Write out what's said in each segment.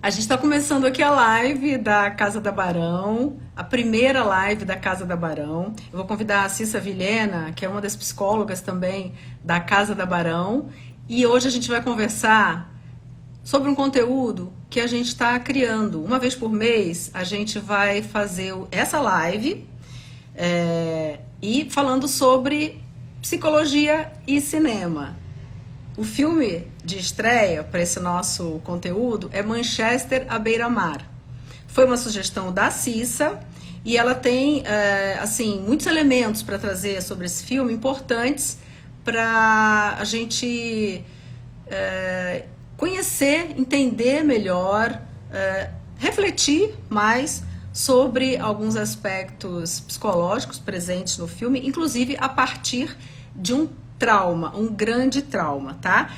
A gente está começando aqui a live da Casa da Barão, a primeira live da Casa da Barão. Eu vou convidar a Cissa Vilhena, que é uma das psicólogas também da Casa da Barão, e hoje a gente vai conversar sobre um conteúdo que a gente está criando. Uma vez por mês, a gente vai fazer essa live e falando sobre psicologia e cinema. O filme de estreia para esse nosso conteúdo é Manchester à beira-mar. Foi uma sugestão da Cissa e ela tem assim, muitos elementos para trazer sobre esse filme importantes para a gente conhecer, entender melhor, refletir mais sobre alguns aspectos psicológicos presentes no filme, inclusive a partir de um trauma, um grande trauma, tá?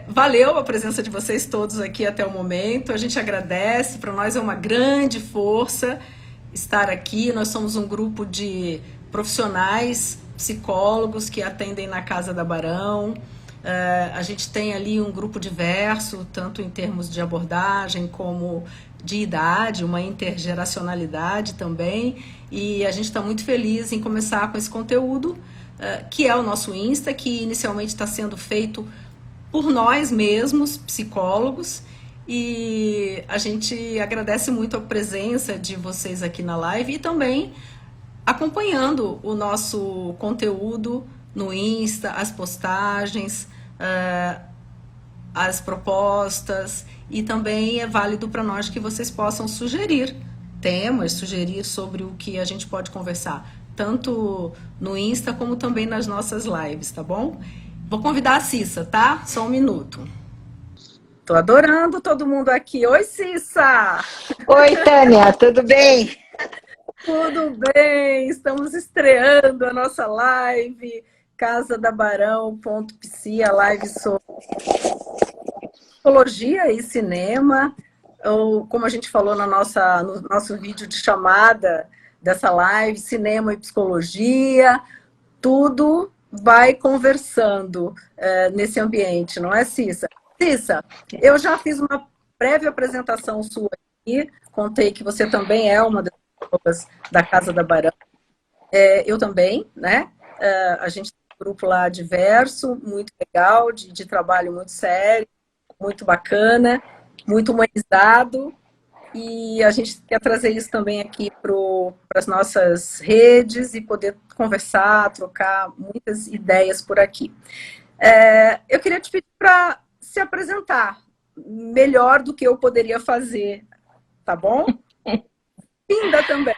Valeu a presença de vocês todos aqui até o momento, a gente agradece, para nós é uma grande força estar aqui, nós somos um grupo de profissionais, psicólogos que atendem na Casa da Barão, a gente tem ali um grupo diverso, tanto em termos de abordagem como de idade, uma intergeracionalidade também, e a gente está muito feliz em começar com esse conteúdo, que é o nosso Insta, que inicialmente está sendo feito por nós mesmos, psicólogos, e a gente agradece muito a presença de vocês aqui na live e também acompanhando o nosso conteúdo no Insta, as postagens, as propostas, e também é válido para nós que vocês possam sugerir temas, sugerir sobre o que a gente pode conversar, tanto no Insta como também nas nossas lives, tá bom? Vou convidar a Cissa, tá? Só um minuto. Tô adorando todo mundo aqui. Oi, Cissa! Oi, Tânia, tudo bem? Tudo bem, estamos estreando a nossa live, casadabarão.psi, a live sobre psicologia e cinema, ou como a gente falou no nosso vídeo de chamada dessa live, cinema e psicologia, tudo vai conversando nesse ambiente, não é, Cissa? Cissa, eu já fiz uma prévia apresentação sua aqui, contei que você também é uma das pessoas da Casa da Barão, eu também, né? A gente tem um grupo lá diverso, muito legal, de trabalho muito sério, muito bacana, muito humanizado, e a gente quer trazer isso também aqui para as nossas redes e poder conversar, trocar muitas ideias por aqui. Eu queria te pedir para se apresentar melhor do que eu poderia fazer, tá bom? Linda também.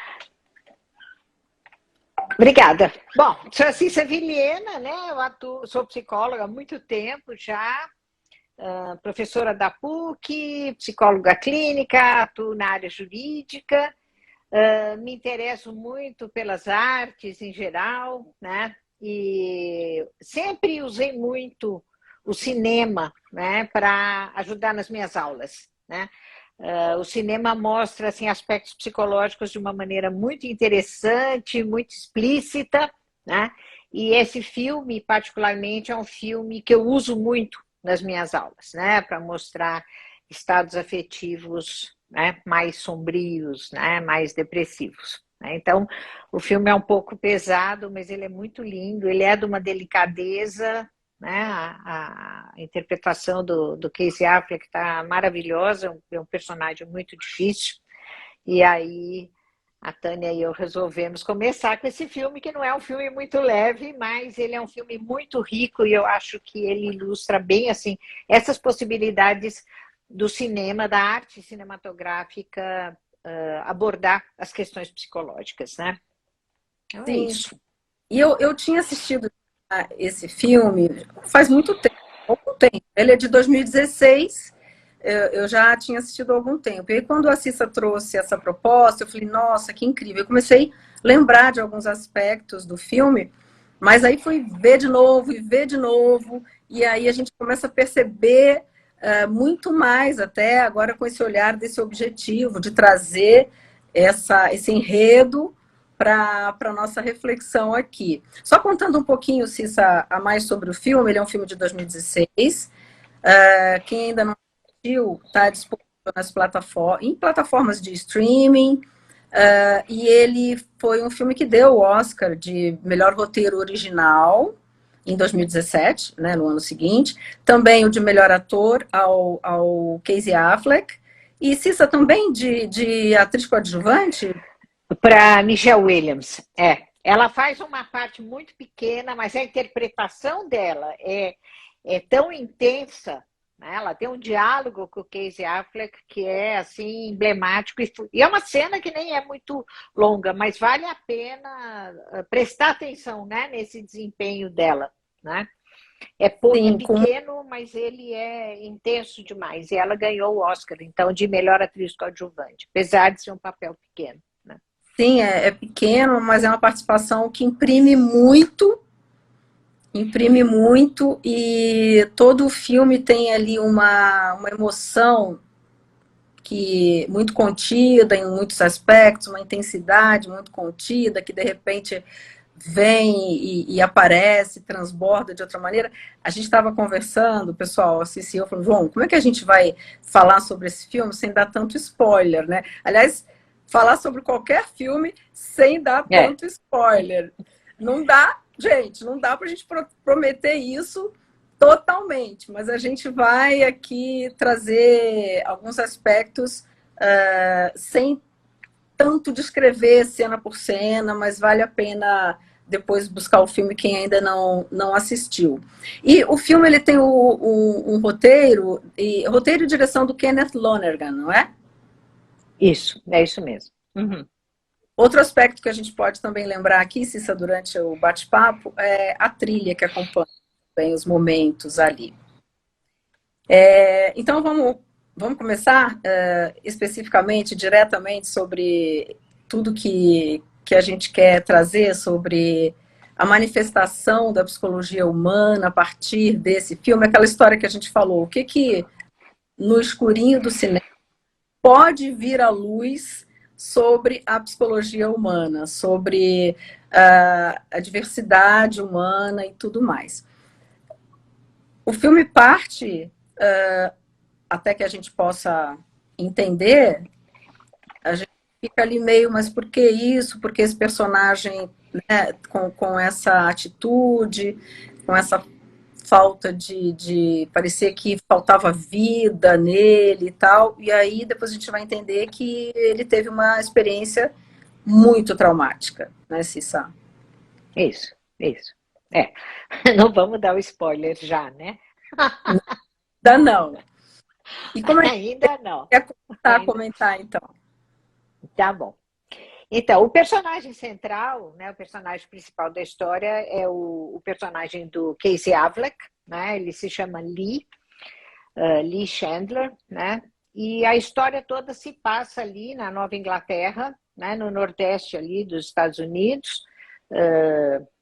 Obrigada. Bom, sou a Cissa Vilhena, né? Sou psicóloga há muito tempo já, professora da PUC, psicóloga clínica, atuo na área jurídica, me interesso muito pelas artes em geral, né? E sempre usei muito o cinema, né, para ajudar nas minhas aulas, né? O cinema mostra assim, aspectos psicológicos de uma maneira muito interessante, muito explícita, né? E esse filme, particularmente, é um filme que eu uso muito nas minhas aulas, né? Para mostrar estados afetivos, né, mais sombrios, né, mais depressivos. Né? Então, o filme é um pouco pesado, mas ele é muito lindo, ele é de uma delicadeza, né? A interpretação do Casey Affleck está maravilhosa, é um personagem muito difícil. E aí a Tânia e eu resolvemos começar com esse filme, que não é um filme muito leve, mas ele é um filme muito rico e eu acho que ele ilustra bem assim essas possibilidades do cinema, da arte cinematográfica, abordar as questões psicológicas, né? Então, é isso. E eu tinha assistido esse filme faz muito tempo, pouco tempo. Ele é de 2016, eu já tinha assistido há algum tempo. E aí, quando a Cissa trouxe essa proposta, eu falei, nossa, que incrível. Eu comecei a lembrar de alguns aspectos do filme, mas aí fui ver de novo e ver de novo, e aí a gente começa a perceber muito mais, até agora com esse olhar desse objetivo, de trazer esse enredo para a nossa reflexão aqui. Só contando um pouquinho, Cissa, a mais sobre o filme, ele é um filme de 2016. Quem ainda não assistiu, está disponível em plataformas de streaming. E ele foi um filme que deu o Oscar de melhor roteiro original em 2017, né, no ano seguinte. Também o de melhor ator ao Casey Affleck. E Cissa também de atriz coadjuvante. Para Michelle Williams, Ela faz uma parte muito pequena, mas a interpretação dela é tão intensa, né? Ela tem um diálogo com o Casey Affleck que é assim emblemático e é uma cena que nem é muito longa, mas vale a pena prestar atenção, né, nesse desempenho dela, né? Sim, pequeno, mas ele é intenso demais. E ela ganhou o Oscar, então, de melhor atriz coadjuvante, apesar de ser um papel pequeno. Né? Sim, é pequeno, mas é uma participação que imprime muito, e todo o filme tem ali uma emoção que muito contida em muitos aspectos, uma intensidade muito contida, que de repente vem e aparece, transborda de outra maneira. A gente estava conversando, pessoal, a Cici e eu falando, João, como é que a gente vai falar sobre esse filme sem dar tanto spoiler, né? Aliás, falar sobre qualquer filme sem dar tanto spoiler. Não dá, gente, não dá para a gente prometer isso totalmente, mas a gente vai aqui trazer alguns aspectos sem tanto descrever cena por cena, mas vale a pena depois buscar o filme quem ainda não assistiu. E o filme ele tem um roteiro e direção do Kenneth Lonergan, não é? Isso, é isso mesmo. Uhum. Outro aspecto que a gente pode também lembrar aqui, Cissa, durante o bate-papo, é a trilha que acompanha bem os momentos ali. Então vamos começar especificamente, diretamente sobre tudo que a gente quer trazer sobre a manifestação da psicologia humana a partir desse filme, aquela história que a gente falou, o que no escurinho do cinema pode vir à luz sobre a psicologia humana, sobre a diversidade humana e tudo mais. O filme parte, até que a gente possa entender, a gente fica ali meio, mas por que isso? Por que esse personagem, né, com essa atitude, com essa falta de parecer que faltava vida nele e tal. E aí depois a gente vai entender que ele teve uma experiência muito traumática, né, Cissa? Isso. Não vamos dar o spoiler já, né? Ainda não. E como é que Ainda não. quer começar a comentar, então? Tá bom. Então, o personagem central, né, o personagem principal da história é o personagem do Casey Affleck, né? Ele se chama Lee Chandler, né? E a história toda se passa ali na Nova Inglaterra, né, no nordeste ali dos Estados Unidos,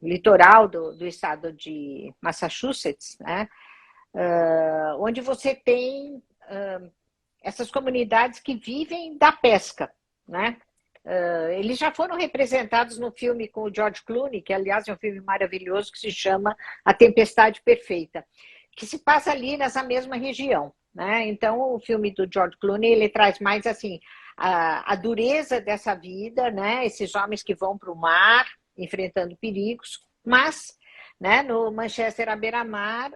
litoral do estado de Massachusetts, né? Onde você tem essas comunidades que vivem da pesca, né? Eles já foram representados no filme com o George Clooney, que aliás é um filme maravilhoso que se chama A Tempestade Perfeita, que se passa ali nessa mesma região, né? Então o filme do George Clooney ele traz mais assim a dureza dessa vida, né? Esses homens que vão para o mar enfrentando perigos, mas, né, no Manchester à beira-mar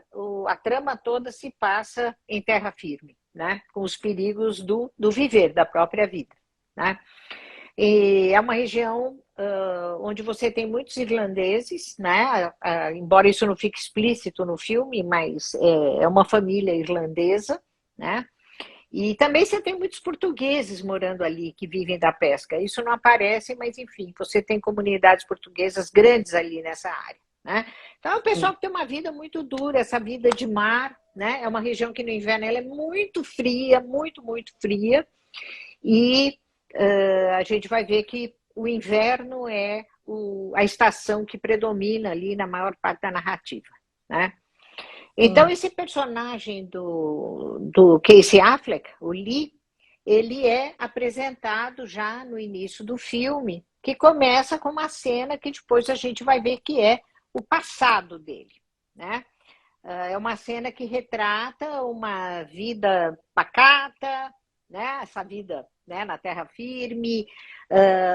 a trama toda se passa em terra firme, né? Com os perigos do viver, da própria vida, né? E é uma região onde você tem muitos irlandeses, né? Embora isso não fique explícito no filme, mas é uma família irlandesa, né? E também você tem muitos portugueses morando ali que vivem da pesca. Isso não aparece, mas enfim, você tem comunidades portuguesas grandes ali nessa área, né? Então é um pessoal que tem uma vida muito dura, essa vida de mar, né? É uma região que no inverno ela é muito fria, muito, muito fria, e a gente vai ver que o inverno é a estação que predomina ali na maior parte da narrativa, né? Então, esse personagem do Casey Affleck, o Lee, ele é apresentado já no início do filme que começa com uma cena que depois a gente vai ver que é o passado dele, né? É uma cena que retrata uma vida pacata, né? Essa vida, né, na terra firme,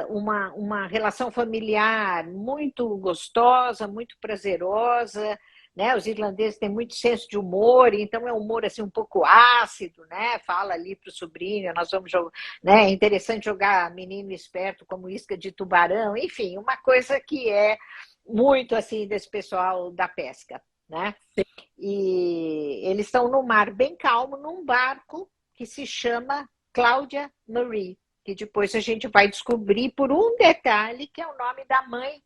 uma relação familiar muito gostosa, muito prazerosa, né? Os irlandeses têm muito senso de humor, então é um humor assim um pouco ácido, né? Fala ali para o sobrinho, nós vamos jogar, né? É interessante jogar menino esperto como isca de tubarão, enfim, uma coisa que é muito assim desse pessoal da pesca, né? E eles estão no mar bem calmo, num barco que se chama Claudia Marie, que depois a gente vai descobrir por um detalhe que é o nome da mãe,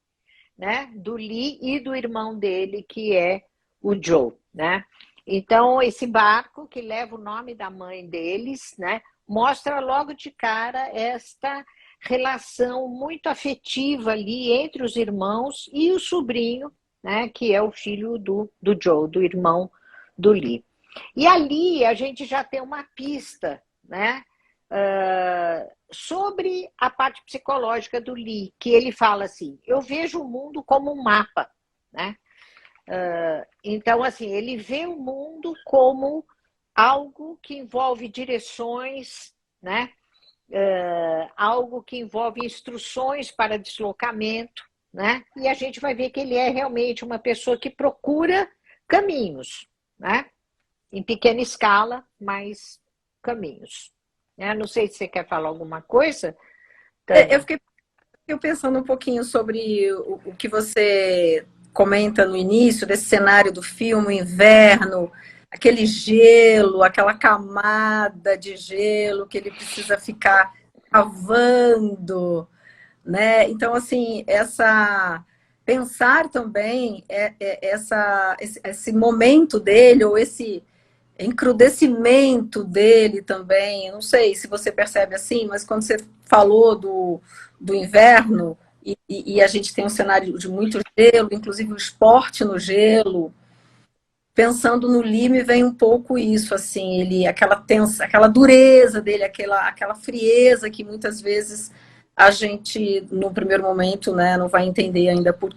né, do Lee e do irmão dele, que é o Joe, né? Então, esse barco que leva o nome da mãe deles, né, mostra logo de cara esta relação muito afetiva ali entre os irmãos e o sobrinho, né, que é o filho do Joe, do irmão do Lee. E ali a gente já tem uma pista, né, sobre a parte psicológica do Lee, que ele fala assim, eu vejo o mundo como um mapa, né? Então, assim, ele vê o mundo como algo que envolve direções, né? Algo que envolve instruções para deslocamento, né? E a gente vai ver que ele é realmente uma pessoa que procura caminhos, né? Em pequena escala, mas caminhos. Não sei se você quer falar alguma coisa, Eu Tânia. fiquei pensando um pouquinho sobre o que você comenta no início desse cenário do filme, o inverno, aquele gelo, aquela camada de gelo que ele precisa ficar cavando, né? Então, assim, essa pensar também esse momento dele ou esse encrudecimento dele também. Eu não sei se você percebe assim, mas quando você falou do inverno e a gente tem um cenário de muito gelo, inclusive o esporte no gelo, pensando no Lime vem um pouco isso, assim, ele aquela tensa, aquela dureza dele, aquela frieza que muitas vezes a gente no primeiro momento, né, não vai entender ainda por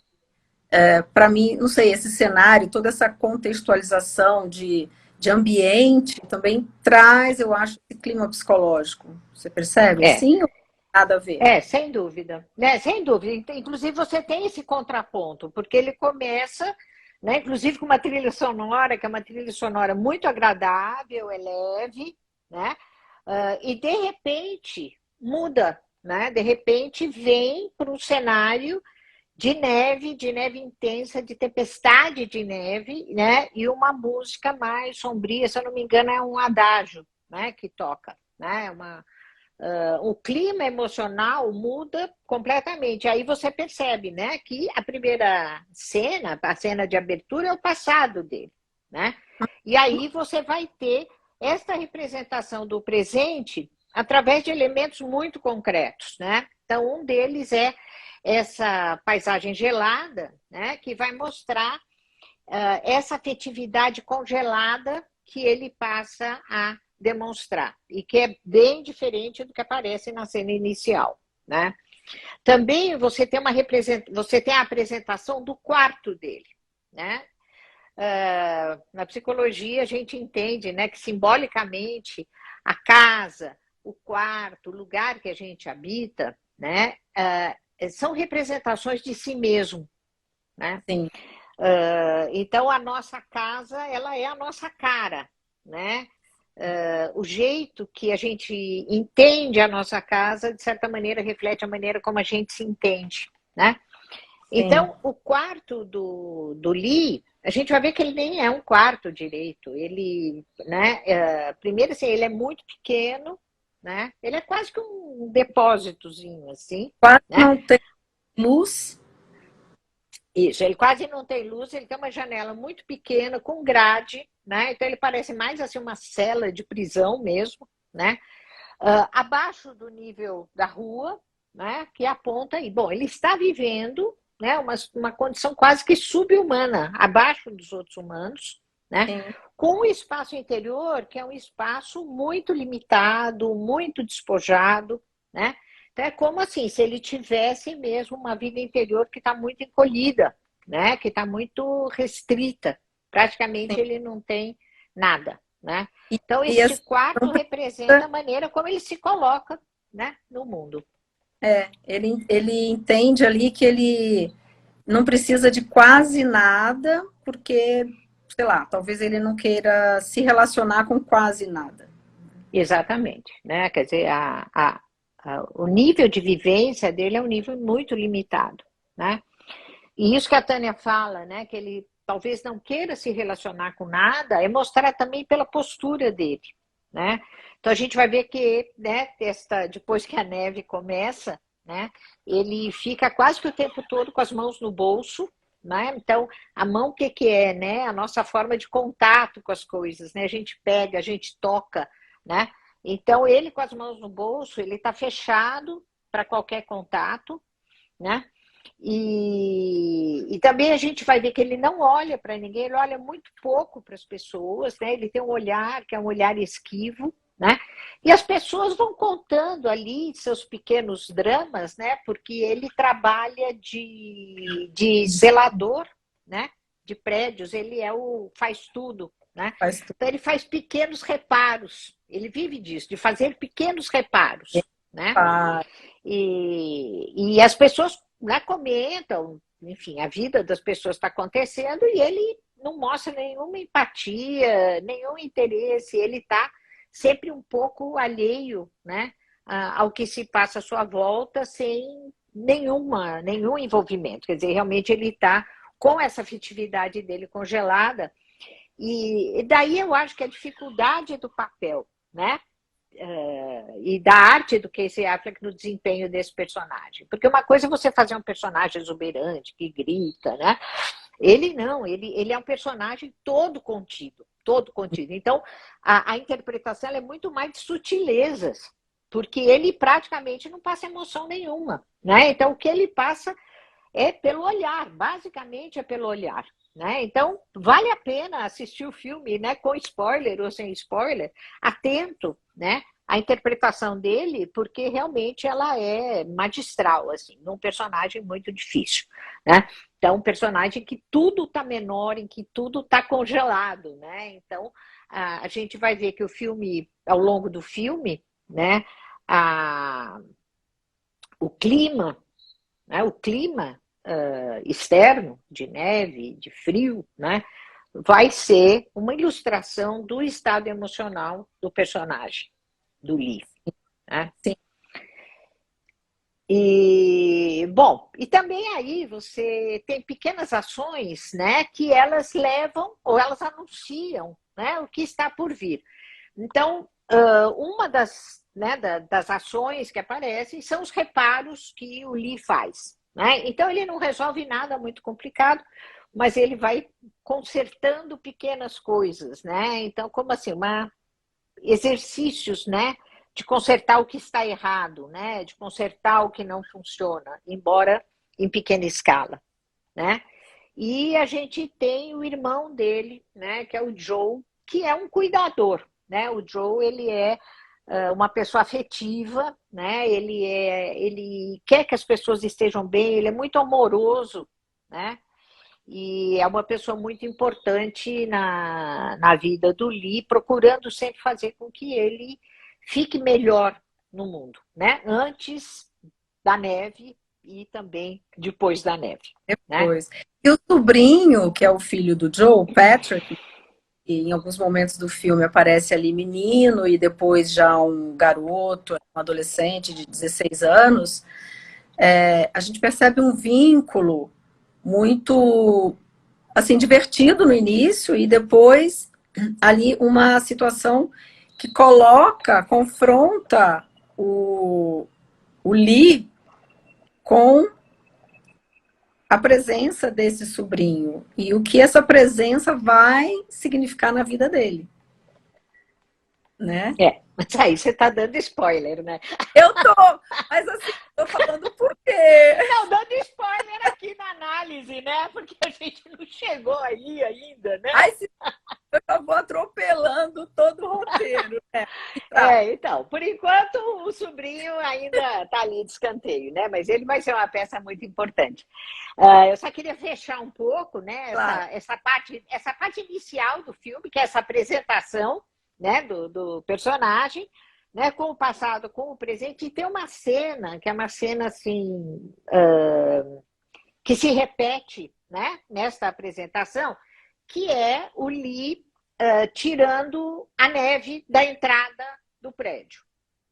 para mim, não sei, esse cenário, toda essa contextualização de ambiente também traz, eu acho, esse clima psicológico. Você percebe É, assim ou nada a ver? sem dúvida. Sem dúvida. Inclusive, você tem esse contraponto, porque ele começa, né, inclusive com uma trilha sonora, que é uma trilha sonora muito agradável, é leve, né? E de repente muda, né? De repente vem para um cenário de neve intensa, de tempestade de neve, né? E uma música mais sombria, se eu não me engano, é um adágio, né? Que toca, né? O clima emocional muda completamente. Aí você percebe, né? Que a primeira cena, a cena de abertura, é o passado dele, né? E aí você vai ter esta representação do presente através de elementos muito concretos, né? Então, um deles é essa paisagem gelada, né, que vai mostrar essa afetividade congelada que ele passa a demonstrar, e que é bem diferente do que aparece na cena inicial, né? Também você tem você tem a apresentação do quarto dele, né? Na psicologia a gente entende, né, que simbolicamente a casa, o quarto, o lugar que a gente habita, né, são representações de si mesmo, né? Sim. Então a nossa casa, ela é a nossa cara, né? O jeito que a gente entende a nossa casa, de certa maneira, reflete a maneira como a gente se entende, né? Sim. Então, o quarto do Lee, a gente vai ver que ele nem é um quarto direito. Ele, né? Primeiro, assim, ele é muito pequeno, né? Ele é quase que um depósitozinho, assim, Quase né? não tem luz. Isso, ele quase não tem luz, ele tem uma janela muito pequena, com grade, né? Então ele parece mais assim uma cela de prisão mesmo, né? Abaixo do nível da rua, né? Que aponta aí. Bom, ele está vivendo, né? Uma condição quase que subhumana, abaixo dos outros humanos, né? Sim. Com um espaço interior que é um espaço muito limitado, muito despojado, né? Então, é como assim, se ele tivesse mesmo uma vida interior que está muito encolhida, né? Que está muito restrita. Praticamente ele não tem nada, né? E, Então, e este assim, quarto não representa a precisa, maneira como ele se coloca, né, no mundo. ele entende ali que ele não precisa de quase nada, porque, sei lá, talvez ele não queira se relacionar com quase nada. Exatamente, né? Quer dizer, o nível de vivência dele é um nível muito limitado, né? E isso que a Tânia fala, né? Que ele talvez não queira se relacionar com nada, é mostrar também pela postura dele, né? Então a gente vai ver que, né? Depois que a neve começa, né? Ele fica quase que o tempo todo com as mãos no bolso, né? Então a mão o que que é, né? A nossa forma de contato com as coisas, né? A gente pega, a gente toca, né? Então ele com as mãos no bolso, ele está fechado para qualquer contato, né? E também a gente vai ver que ele não olha para ninguém, ele olha muito pouco para as pessoas, né? Ele tem um olhar que é um olhar esquivo, né? E as pessoas vão contando ali seus pequenos dramas, né? Porque ele trabalha de zelador, né? De prédios, ele é o faz tudo, né? Faz tudo. Então ele faz pequenos reparos, ele vive disso, de fazer pequenos reparos, né? E as pessoas, né, comentam, enfim, a vida das pessoas está acontecendo e ele não mostra nenhuma empatia, nenhum interesse, ele está sempre um pouco alheio, né, ao que se passa à sua volta, sem nenhum envolvimento. Quer dizer, realmente ele está com essa afetividade dele congelada, e daí eu acho que a dificuldade do papel, né? E da arte do Casey Affleck no desempenho desse personagem. Porque uma coisa é você fazer um personagem exuberante, que grita, né? Ele não, ele é um personagem todo contido, todo contido. Então, a interpretação é muito mais de sutilezas, porque ele praticamente não passa emoção nenhuma, né? Então, o que ele passa é pelo olhar, basicamente é pelo olhar. Né? Então, vale a pena assistir o filme, né, com spoiler ou sem spoiler, atento, né, à interpretação dele, porque realmente ela é magistral, assim, num personagem muito difícil. Né? Então, um personagem que tudo está menor, em que tudo está congelado. Né? Então, a gente vai ver que o filme, ao longo do filme, né, o clima, né, o clima externo, de neve, de frio, né, vai ser uma ilustração do estado emocional do personagem, do Lee. Né? Sim. E, bom, e também aí você tem pequenas ações, né, que elas levam ou elas anunciam, né, o que está por vir. Então, uma das, né, das ações que aparecem são os reparos que o Lee faz. Né? Então, ele não resolve nada muito complicado, mas ele vai consertando pequenas coisas. Né? Então, como assim, exercícios, né, de consertar o que está errado, né, de consertar o que não funciona, embora em pequena escala. Né? E a gente tem o irmão dele, né, que é o Joe, que é um cuidador. Né? O Joe, ele é uma pessoa afetiva, né? Ele quer que as pessoas estejam bem, ele é muito amoroso, né? E é uma pessoa muito importante na vida do Lee, procurando sempre fazer com que ele fique melhor no mundo, né? Antes da neve e também depois da neve. Depois. Né? E o sobrinho, que é o filho do Joe, Patrick, e em alguns momentos do filme aparece ali menino e depois já um garoto, um adolescente de 16 anos, a gente percebe um vínculo muito assim divertido no início e depois ali uma situação que confronta o Lee com a presença desse sobrinho e o que essa presença vai significar na vida dele, né? Mas aí você está dando spoiler, né? Eu tô, mas assim, tô falando por quê? Não, dando spoiler aqui na análise, né? Porque a gente não chegou aí ainda, né? Ai, acabou atropelando todo o roteiro, né? Então, por enquanto o sobrinho ainda está ali de escanteio, né? Mas ele vai ser uma peça muito importante. Eu só queria fechar um pouco, né? Claro. Essa parte inicial do filme, que é essa apresentação, né? Do personagem, né? Com o passado, com o presente, e tem uma cena que é uma cena assim que se repete, né? Nesta apresentação, que é o Lee tirando a neve da entrada do prédio.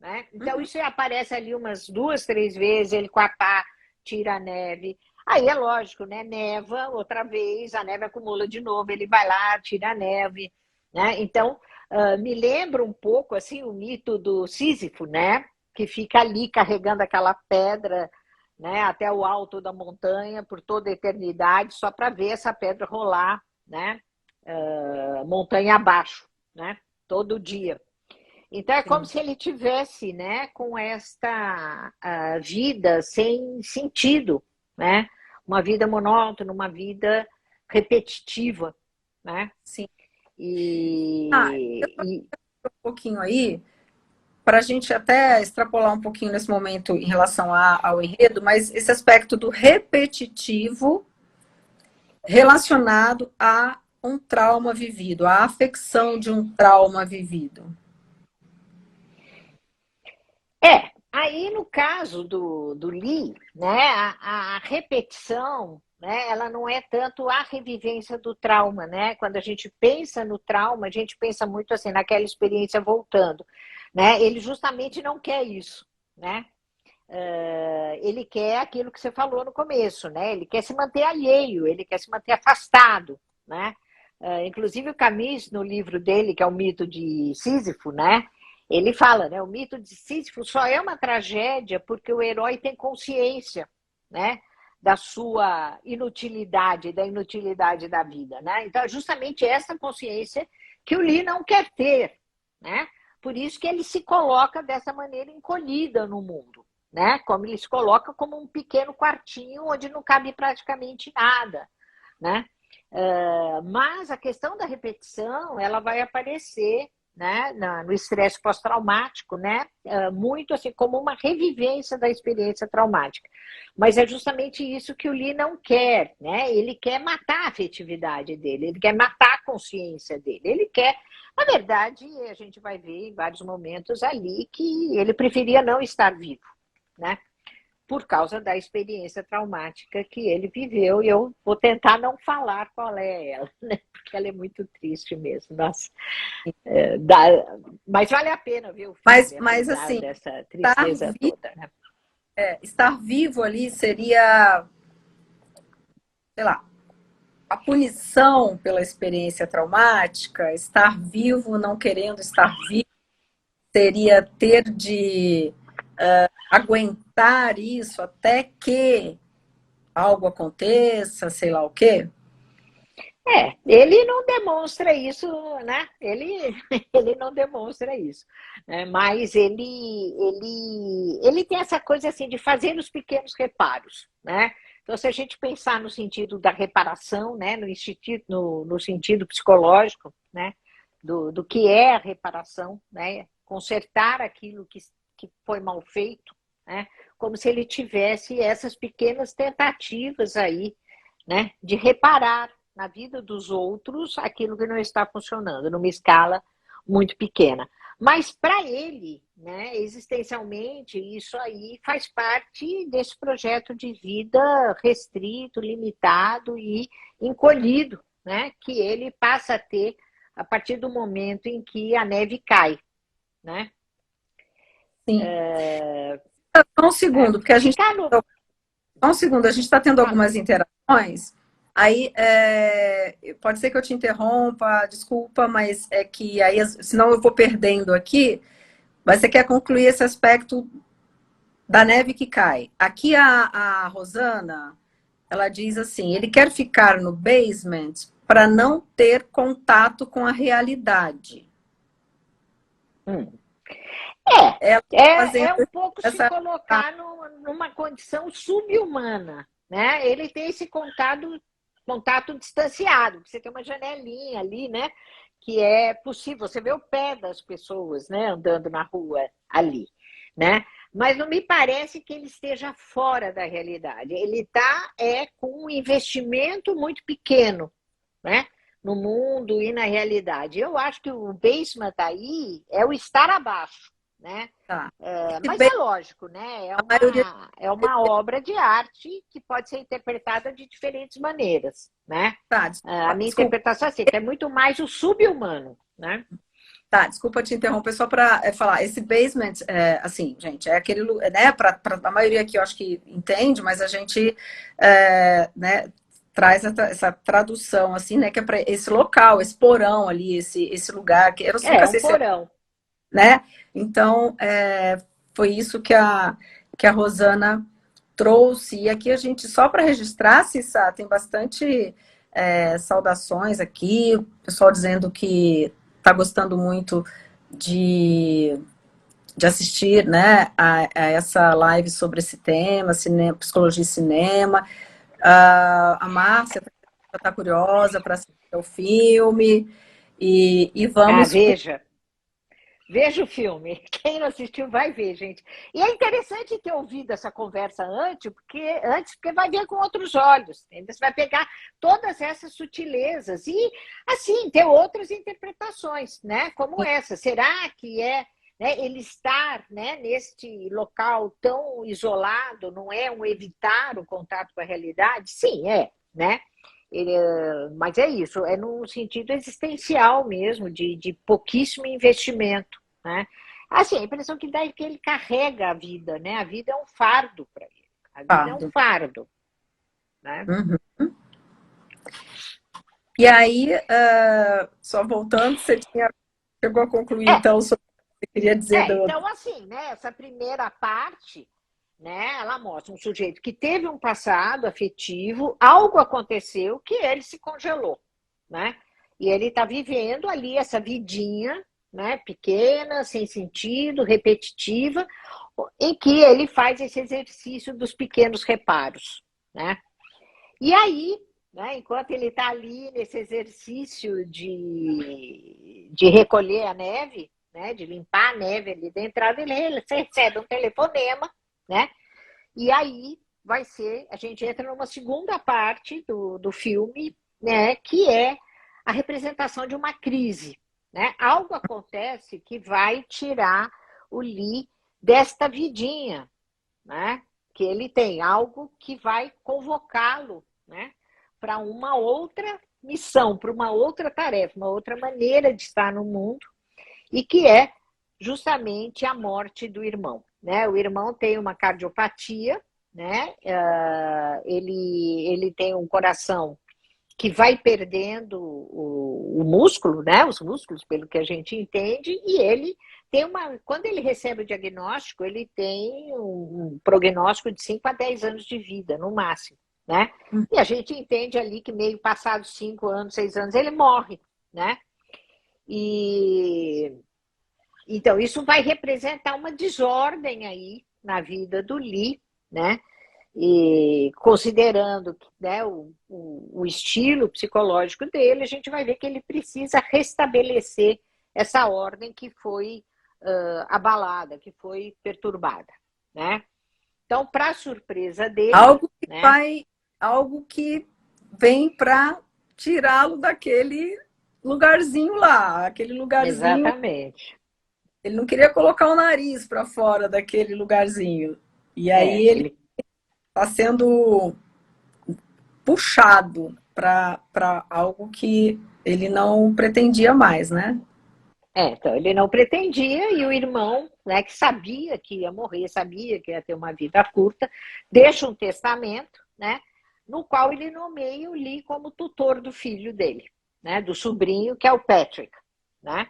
Né? Então, isso aparece ali umas 2, 3 vezes, ele com a pá tira a neve. Aí é lógico, né? Neva outra vez, a neve acumula de novo, ele vai lá, tira a neve. Né? Então, me lembra um pouco assim, o mito do Sísifo, né? Que fica ali carregando aquela pedra, né? Até o alto da montanha, por toda a eternidade, só para ver essa pedra rolar, né? Montanha abaixo, né? Todo dia. Então é como se ele tivesse, né, com esta vida sem sentido, né? Uma vida monótona, uma vida repetitiva, né? Sim. E Um pouquinho aí, para a gente até extrapolar um pouquinho nesse momento em relação ao enredo, mas esse aspecto do repetitivo relacionado a um trauma vivido, a afecção de um trauma vivido. aí no caso do Lee, né, a repetição, né, ela não é tanto a revivência do trauma, né? Quando a gente pensa no trauma, a gente pensa muito assim naquela experiência voltando, né? Ele justamente não quer isso, né? Ele quer aquilo que você falou no começo, né? Ele quer se manter alheio, ele quer se manter afastado, né? Inclusive o Camus, no livro dele, que é o mito de Sísifo, né? Ele fala, né? O mito de Sísifo só é uma tragédia porque o herói tem consciência, né? Da sua inutilidade, da inutilidade da vida, né? Então, é justamente essa consciência que o Lee não quer ter, né? Por isso que ele se coloca dessa maneira encolhida no mundo, né? Como ele se coloca como um pequeno quartinho onde não cabe praticamente nada, né? Mas a questão da repetição, ela vai aparecer, né, no estresse pós-traumático, né, muito assim como uma revivência da experiência traumática. Mas é justamente isso que o Lee não quer, né? Ele quer matar a afetividade dele, ele quer matar a consciência dele, ele quer, na verdade, a gente vai ver em vários momentos ali que ele preferia não estar vivo, né? Por causa da experiência traumática que ele viveu, e eu vou tentar não falar qual é ela, né? Porque ela é muito triste mesmo. Nossa, mas vale a pena ver o filme, Mas apesar assim, dessa tristeza toda, né? Estar vivo ali seria, sei lá, a punição pela experiência traumática, estar vivo não querendo estar vivo, seria ter de aguentar isso até que algo aconteça, sei lá o quê. Ele não demonstra isso, né? Ele não demonstra isso, né? Mas ele tem essa coisa assim de fazer os pequenos reparos, né? Então, se a gente pensar no sentido da reparação, né? No sentido psicológico, né? Do que é a reparação, né? Consertar aquilo que foi mal feito, né? Como se ele tivesse essas pequenas tentativas aí, né? De reparar na vida dos outros aquilo que não está funcionando, numa escala muito pequena. Mas para ele, né, existencialmente, isso aí faz parte desse projeto de vida restrito, limitado e encolhido, né, que ele passa a ter a partir do momento em que a neve cai, né? Sim. Só um segundo, porque a gente só um segundo, a gente está tendo algumas interações. Aí, pode ser que eu te interrompa, desculpa, mas é que aí, senão eu vou perdendo aqui. Mas você quer concluir esse aspecto da neve que cai. Aqui a Rosana, ela diz assim, ele quer ficar no basement para não ter contato com a realidade. É um pouco se colocar numa condição subhumana, né? Ele tem esse contato contato distanciado, você tem uma janelinha ali, né? Que é possível, você vê o pé das pessoas, né, andando na rua ali, né? Mas não me parece que ele esteja fora da realidade. Ele está com um investimento muito pequeno, né? No mundo e na realidade. Eu acho que o basement aí é o estar abaixo, né? Tá. Mas é lógico, né? A maioria. É uma obra de arte que pode ser interpretada de diferentes maneiras, né? Tá, A minha desculpa, interpretação é assim, que é muito mais o sub-humano, né? tá, desculpa te interromper só para falar. Esse basement, assim, gente, é aquele, né, para a maioria aqui eu acho que entende, mas a gente, né, traz essa tradução, assim, né, que é para esse local, esse porão ali, esse lugar, que eu É nunca um sei se é, porão. né? Então, foi isso que a Rosana trouxe. E aqui a gente, só para registrar, Cissa, tem bastante saudações aqui, o pessoal dizendo que está gostando muito de, de assistir, né, a essa live sobre esse tema, cinema, psicologia e cinema. A Márcia está curiosa para assistir o filme. E Ah, vamos. veja o filme. Quem não assistiu vai ver, gente. E é interessante ter ouvido essa conversa antes porque vai ver com outros olhos. Entendeu? Você vai pegar todas essas sutilezas e, assim, ter outras interpretações, né? Como essa. Será que né, ele estar, né, neste local tão isolado não é um evitar o contato com a realidade? Sim, né? Mas é isso, é num sentido existencial mesmo, de pouquíssimo investimento, né? Assim, a impressão que dá é que ele carrega a vida, né? A vida é um fardo para ele. A vida é um Pardo. fardo, né? Uhum. E aí, só voltando, chegou a concluir, É, então, sobre o que você queria dizer do. então assim, né? Essa primeira parte, né? Ela mostra um sujeito que teve um passado afetivo, algo aconteceu que ele se congelou, né? E ele está vivendo ali essa vidinha, né? Pequena, sem sentido, repetitiva, em que ele faz esse exercício dos pequenos reparos, né? E aí, né, enquanto ele está ali nesse exercício de recolher a neve, né, de limpar a neve ali da entrada, ele recebe um telefonema, né? E aí a gente entra numa segunda parte do filme, né, que é a representação de uma crise, né? Algo acontece que vai tirar o Lee desta vidinha, né? Que ele tem algo que vai convocá-lo, né, para uma outra missão, para uma outra tarefa, uma outra maneira de estar no mundo, e que é justamente a morte do irmão, né? O irmão tem uma cardiopatia, né? Ele tem um coração que vai perdendo o músculo, né? Os músculos, pelo que a gente entende, e ele tem quando ele recebe o diagnóstico, ele tem um prognóstico de 5 a 10 anos de vida, no máximo, né? E a gente entende ali que meio passados 5 anos, 6 anos, ele morre, né? E então isso vai representar uma desordem aí na vida do Lee, né? E considerando, né, o estilo psicológico dele, a gente vai ver que ele precisa restabelecer essa ordem que foi abalada, que foi perturbada, né? Então, para surpresa dele, Algo que né? vai, algo que vem para tirá-lo daquele lugarzinho lá, aquele lugarzinho. Exatamente. Ele não queria colocar o nariz para fora daquele lugarzinho. E aí ele Ele está sendo puxado para algo que ele não pretendia mais, né? então ele não pretendia e o irmão, né, que sabia que ia morrer, sabia que ia ter uma vida curta, deixa um testamento, né, no qual ele nomeia o Lee como tutor do filho dele, né, do sobrinho que é o Patrick, né?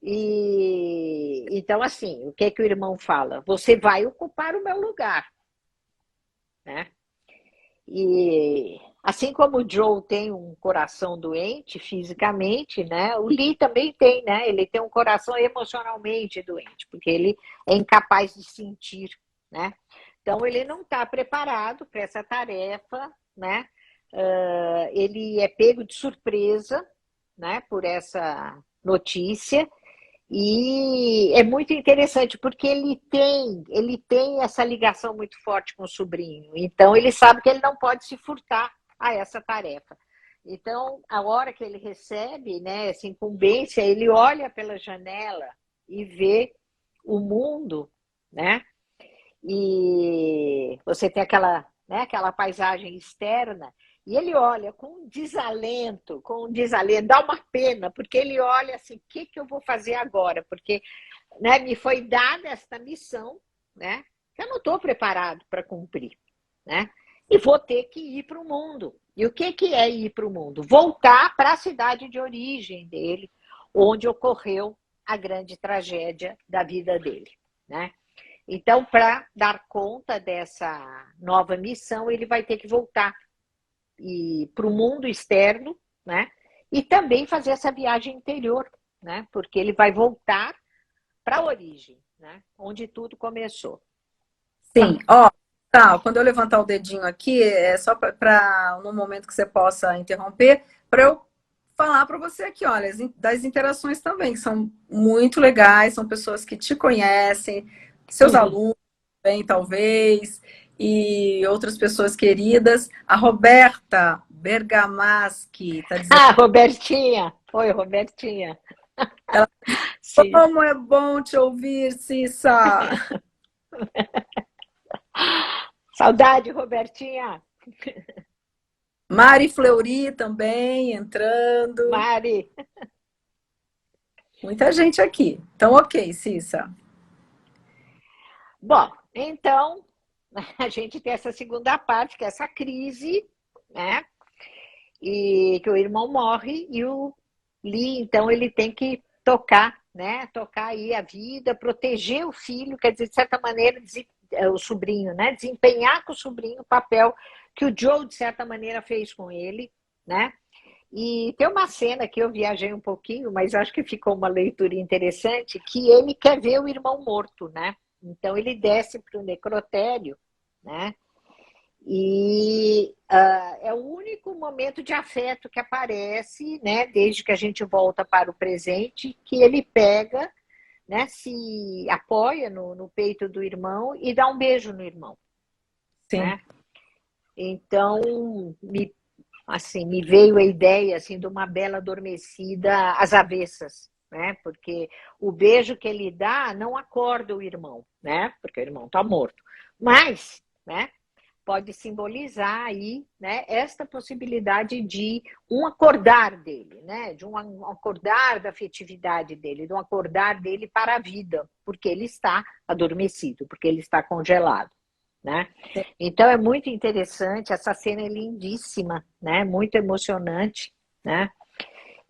E então assim, o que é que o irmão fala? Você vai ocupar o meu lugar, né? E assim como o Joe tem um coração doente fisicamente, né? O Lee também tem, né? Ele tem um coração emocionalmente doente, porque ele é incapaz de sentir, né? Então ele não está preparado para essa tarefa, né? ele é pego de surpresa, né, por essa notícia. E é muito interessante, porque ele tem essa ligação muito forte com o sobrinho. Então, ele sabe que ele não pode se furtar a essa tarefa. Então, a hora que ele recebe, né, essa incumbência, ele olha pela janela e vê o mundo, né? E você tem aquela, né, aquela paisagem externa, e ele olha com um desalento, dá uma pena, porque ele olha assim, o que eu vou fazer agora? Porque, né, me foi dada esta missão, né, que eu não estou preparado para cumprir, né? E vou ter que ir para o mundo. E o que é ir para o mundo? Voltar para a cidade de origem dele, onde ocorreu a grande tragédia da vida dele, né? Então, para dar conta dessa nova missão, ele vai ter que voltar para o mundo externo, né? E também fazer essa viagem interior, né? Porque ele vai voltar para a origem, né? Onde tudo começou. Sim, ó, tá, quando eu levantar o dedinho aqui, é só para no momento que você possa interromper, para eu falar para você aqui, olha, das interações também, que são muito legais, são pessoas que te conhecem, seus Uhum. alunos também, talvez, e outras pessoas queridas. A Roberta Bergamaschi está dizendo, Ah, Robertinha! Oi, Robertinha. Sim. como é bom te ouvir, Cissa! Saudade, Robertinha. Mari Fleury também entrando. Mari. Muita gente aqui. Então, ok, Cissa. Bom, então, a gente tem essa segunda parte, que é essa crise, né? E que o irmão morre e o Lee, então, ele tem que tocar, né? Tocar aí a vida, proteger o filho, quer dizer, de certa maneira, o sobrinho, né? Desempenhar com o sobrinho o papel que o Joe, de certa maneira, fez com ele, né? E tem uma cena que eu viajei um pouquinho, mas acho que ficou uma leitura interessante, que ele quer ver o irmão morto, né? Então ele desce para o necrotério, né? E é o único momento de afeto que aparece, né? Desde que a gente volta para o presente, que ele pega, né? Se apoia no peito do irmão e dá um beijo no irmão, Sim. né? Então me veio a ideia assim de uma bela adormecida às avessas, né? Porque o beijo que ele dá não acorda o irmão, né? Porque o irmão está morto. Mas, né? Pode simbolizar aí, né? Esta possibilidade de um acordar dele, né? De um acordar da afetividade dele, de um acordar dele para a vida, porque ele está adormecido, porque ele está congelado, né? Então é muito interessante, essa cena é lindíssima, né? Muito emocionante, né?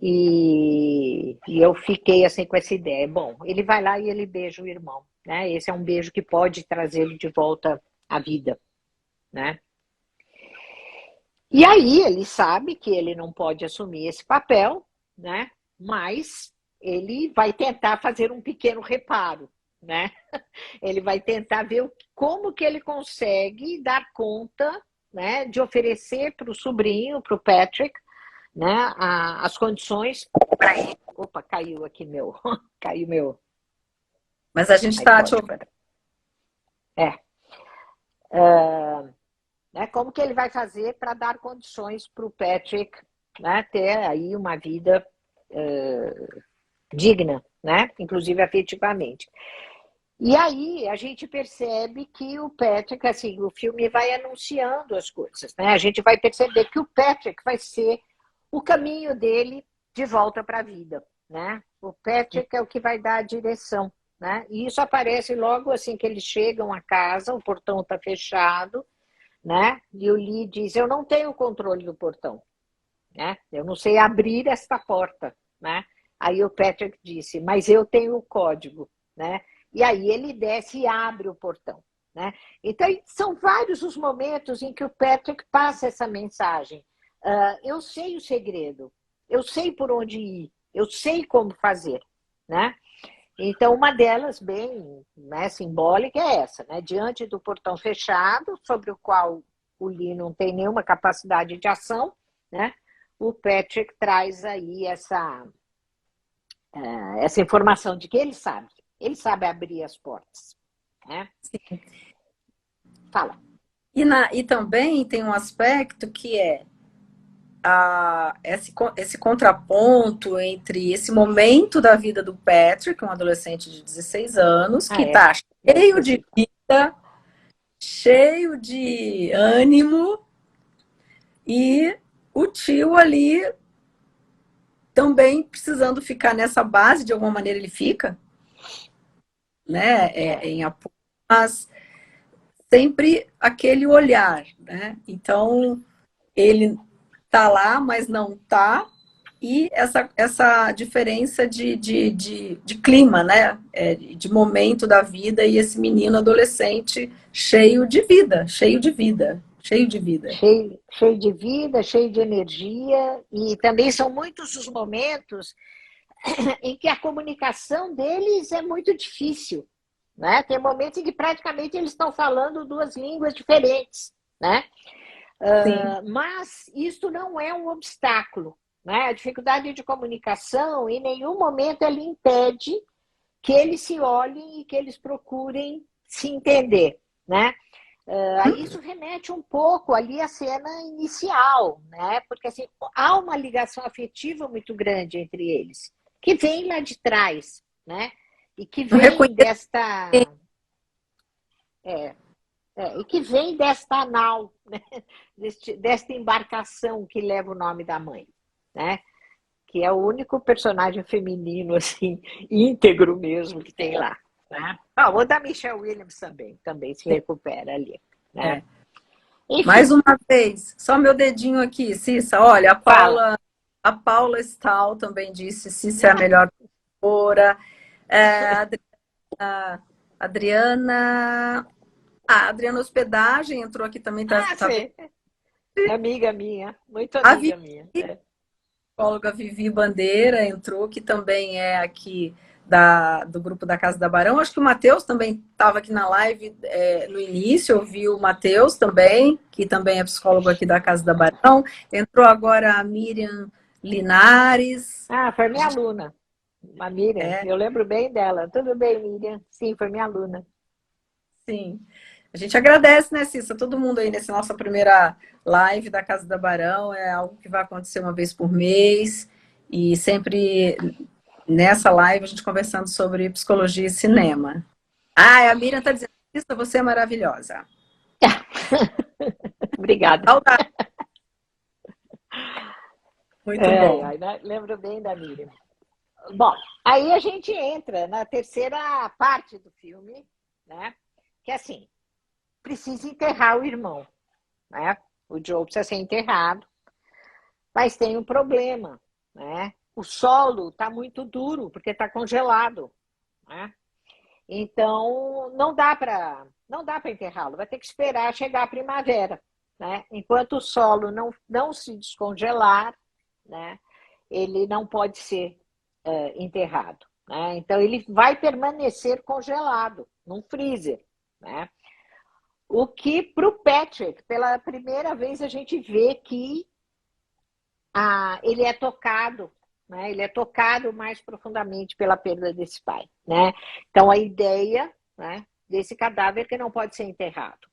E eu fiquei assim com essa ideia. Bom, ele vai lá e ele beija o irmão, né? Esse é um beijo que pode trazê-lo de volta à vida, né? E aí ele sabe que ele não pode assumir esse papel, né? Mas ele vai tentar fazer um pequeno reparo, né? Ele vai tentar ver como que ele consegue dar conta, né, de oferecer para o sobrinho, para o Patrick, né, as condições para ele. Opa, caiu aqui meu, caiu meu Mas a gente está te iPod. ouvindo. É, né, como que ele vai fazer para dar condições para o Patrick, né, ter aí uma vida digna, né, inclusive afetivamente. E aí a gente percebe que o Patrick, assim, o filme vai anunciando as coisas, né? A gente vai perceber que o Patrick vai ser o caminho dele de volta para a vida, né? O Patrick é o que vai dar a direção, né? E isso aparece logo assim que eles chegam à casa, o portão está fechado, né? E o Lee diz: eu não tenho controle do portão, né? Eu não sei abrir esta porta, né? Aí o Patrick disse: mas eu tenho o código, né? E aí ele desce e abre o portão, né? Então são vários os momentos em que o Patrick passa essa mensagem. Eu sei o segredo, eu sei por onde ir, eu sei como fazer, né? Então uma delas bem, né, simbólica é essa, né? Diante do portão fechado, sobre o qual o Lee não tem nenhuma capacidade de ação, né? O Patrick traz aí essa informação de que ele sabe abrir as portas, né? Fala. E também tem um aspecto que é esse contraponto entre esse momento da vida do Patrick, um adolescente de 16 anos, que está cheio de vida, cheio de ânimo, e o tio ali também precisando ficar nessa base, de alguma maneira ele fica, né, em apoio, mas sempre aquele olhar, né? Então, ele tá lá, mas não tá, e essa diferença de clima, né? De momento da vida, e esse menino adolescente cheio de vida, cheio de vida, cheio de vida. Cheio de vida, cheio de energia, e também são muitos os momentos em que a comunicação deles é muito difícil, né? Tem momentos em que praticamente eles estão falando duas línguas diferentes, né? Mas isso não é um obstáculo, né? A dificuldade de comunicação em nenhum momento ela impede que eles se olhem e que eles procurem se entender, né? Isso remete um pouco ali à cena inicial, né? Porque assim, há uma ligação afetiva muito grande entre eles, que vem lá de trás, né? E que vem desta nau, né? Desta embarcação que leva o nome da mãe, né? Que é o único personagem feminino assim íntegro mesmo que tem lá, né? O da Michelle Williams também se recupera ali, né? Mais uma vez, só meu dedinho aqui, Cissa, olha, a Paula Stahl também disse Cissa é a melhor autora. A Adriana Hospedagem entrou aqui também. Amiga minha, muito amiga minha. A psicóloga Vivi Bandeira entrou, que também é aqui do grupo da Casa da Barão. Acho que o Matheus também estava aqui na live no início, eu vi o Matheus também, que também é psicólogo aqui da Casa da Barão. Entrou agora a Miriam Linares. Foi minha aluna. A Miriam, eu lembro bem dela. Tudo bem, Miriam? Sim, foi minha aluna. Sim. A gente agradece, né, Cissa? Todo mundo aí nessa nossa primeira live da Casa da Barão. É algo que vai acontecer uma vez por mês. E sempre nessa live a gente conversando sobre psicologia e cinema. A Miriam está dizendo, Cissa, você é maravilhosa. Obrigada. Saudade. Muito bom. Lembro bem da Miriam. Bom, aí a gente entra na terceira parte do filme, né? Que é assim, precisa enterrar o irmão, né? O Joe precisa ser enterrado, mas tem um problema, né? O solo está muito duro, porque está congelado, né? Então, não dá para enterrá-lo, vai ter que esperar chegar a primavera, né? Enquanto o solo não se descongelar, né? Ele não pode ser enterrado, né? Então, ele vai permanecer congelado num freezer, né? O que, para o Patrick, pela primeira vez a gente vê que ele é tocado, né? Ele é tocado mais profundamente pela perda desse pai, né? Então, a ideia, né, desse cadáver que não pode ser enterrado,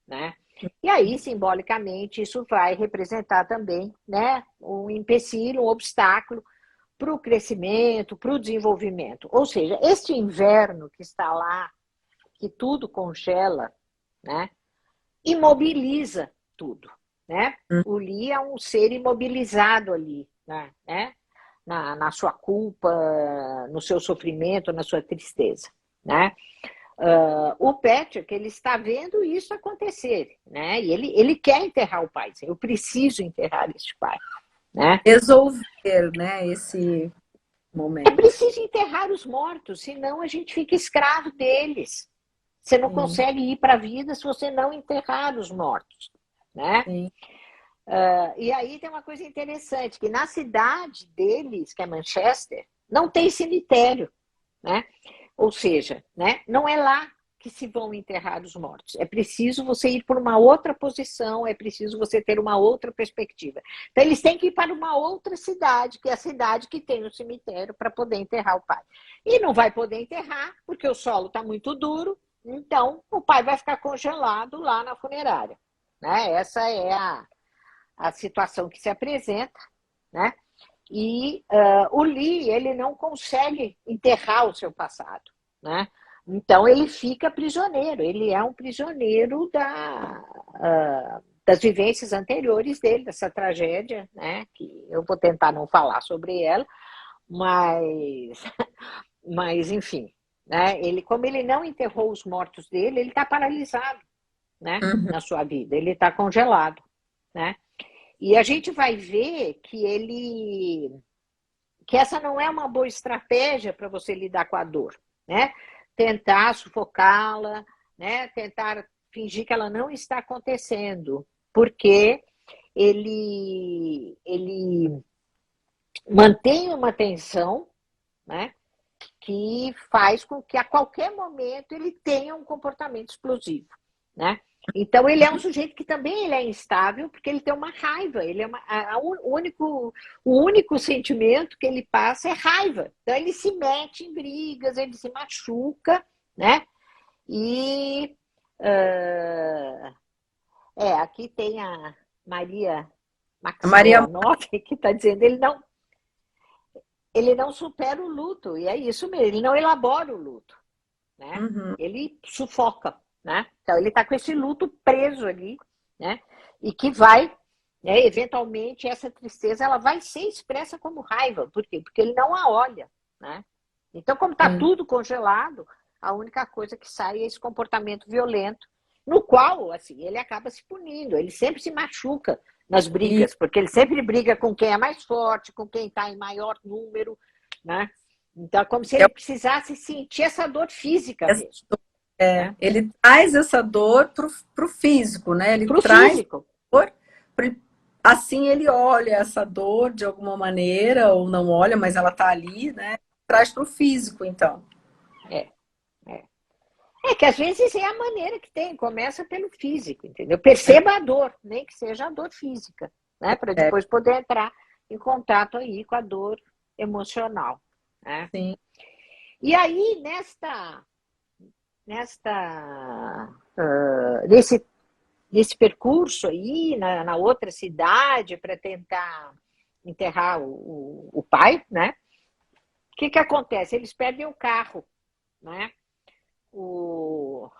né? E aí, simbolicamente, isso vai representar também, né, um empecilho, um obstáculo para o crescimento, para o desenvolvimento. Ou seja, este inverno que está lá, que tudo congela, né, imobiliza tudo, né? O Lee é um ser imobilizado ali, né? Na sua culpa, no seu sofrimento, na sua tristeza, né? O Patrick, ele está vendo isso acontecer, né? E ele quer enterrar o pai. Eu preciso enterrar este pai, né? Resolver, né, esse momento. É preciso enterrar os mortos, senão a gente fica escravo deles. Você não consegue ir para a vida se você não enterrar os mortos, né? E aí tem uma coisa interessante, que na cidade deles, que é Manchester, não tem cemitério, né? Ou seja, né, não é lá que se vão enterrar os mortos. É preciso você ir por uma outra posição, é preciso você ter uma outra perspectiva. Então, eles têm que ir para uma outra cidade, que é a cidade que tem o cemitério, para poder enterrar o pai. E não vai poder enterrar, porque o solo está muito duro, então o pai vai ficar congelado lá na funerária. Né? Essa é a situação que se apresenta, né? E o Lee, ele não consegue enterrar o seu passado, né? Então ele fica prisioneiro, ele é um prisioneiro das vivências anteriores dele, dessa tragédia, né? Que eu vou tentar não falar sobre ela, mas enfim, né? Como ele não enterrou os mortos dele, ele está paralisado, né? Uhum. Na sua vida, ele está congelado, né? E a gente vai ver que essa não é uma boa estratégia para você lidar com a dor, né? Tentar sufocá-la, né? Tentar fingir que ela não está acontecendo, porque ele mantém uma tensão, né? Que faz com que a qualquer momento ele tenha um comportamento explosivo, né? Então ele é um sujeito que também ele é instável, porque ele tem uma raiva, ele é o único sentimento que ele passa é raiva. Então ele se mete em brigas, ele se machuca, né? E aqui tem a Maria A Maria, Maximoronov que está dizendo ele não supera o luto, e é isso mesmo, ele não elabora o luto, né? uhum. Ele sufoca, né? Então ele está com esse luto preso ali, né? E que vai, né, eventualmente, essa tristeza ela vai ser expressa como raiva. Por quê? Porque ele não a olha, né? Então, como está Sim. tudo congelado, a única coisa que sai é esse comportamento violento, no qual, assim, ele acaba se punindo, ele sempre se machuca nas E brigas, porque ele sempre briga com quem é mais forte, com quem está em maior número, né? Então, é como se é, ele precisasse sentir essa dor física mesmo, né? ele traz essa dor para o físico, né? Ele Para o traz físico. dor, assim ele olha essa dor de alguma maneira, ou não olha, mas ela está ali, né? Traz para o físico, então. É, é. É que às vezes é a maneira que tem, começa pelo físico, entendeu? Perceba a dor, nem que seja a dor física, né? Para É, depois poder entrar em contato aí com a dor emocional, né? sim. E aí, nesse percurso aí, na outra cidade, para tentar enterrar o pai, né? O que acontece? Eles perdem o carro, né? O,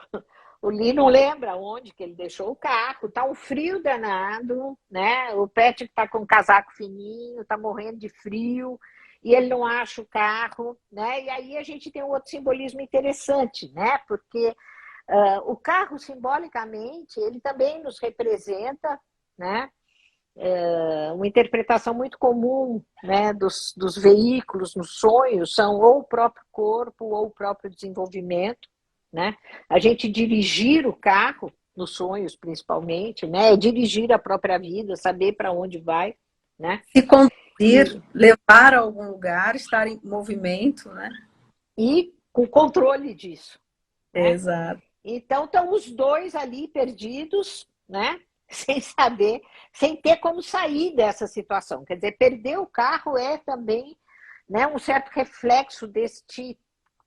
o Lee não lembra onde que ele deixou o carro, tá um frio danado, né? O Patrick tá com um casaco fininho, tá morrendo de frio, e ele não acha o carro, né? E aí a gente tem um outro simbolismo interessante, né? Porque o carro, simbolicamente, ele também nos representa, né? Uma interpretação muito comum, né, dos veículos nos sonhos são ou o próprio corpo ou o próprio desenvolvimento, né? A gente dirigir o carro, nos sonhos principalmente, né, é dirigir a própria vida, saber para onde vai, né? Se conduzir, E, levar a algum lugar, estar em movimento, né? e com controle disso, né? Exato. Então estão os dois ali perdidos, né? Sem saber, sem ter como sair dessa situação. Quer dizer, perder o carro é também, né, um certo reflexo deste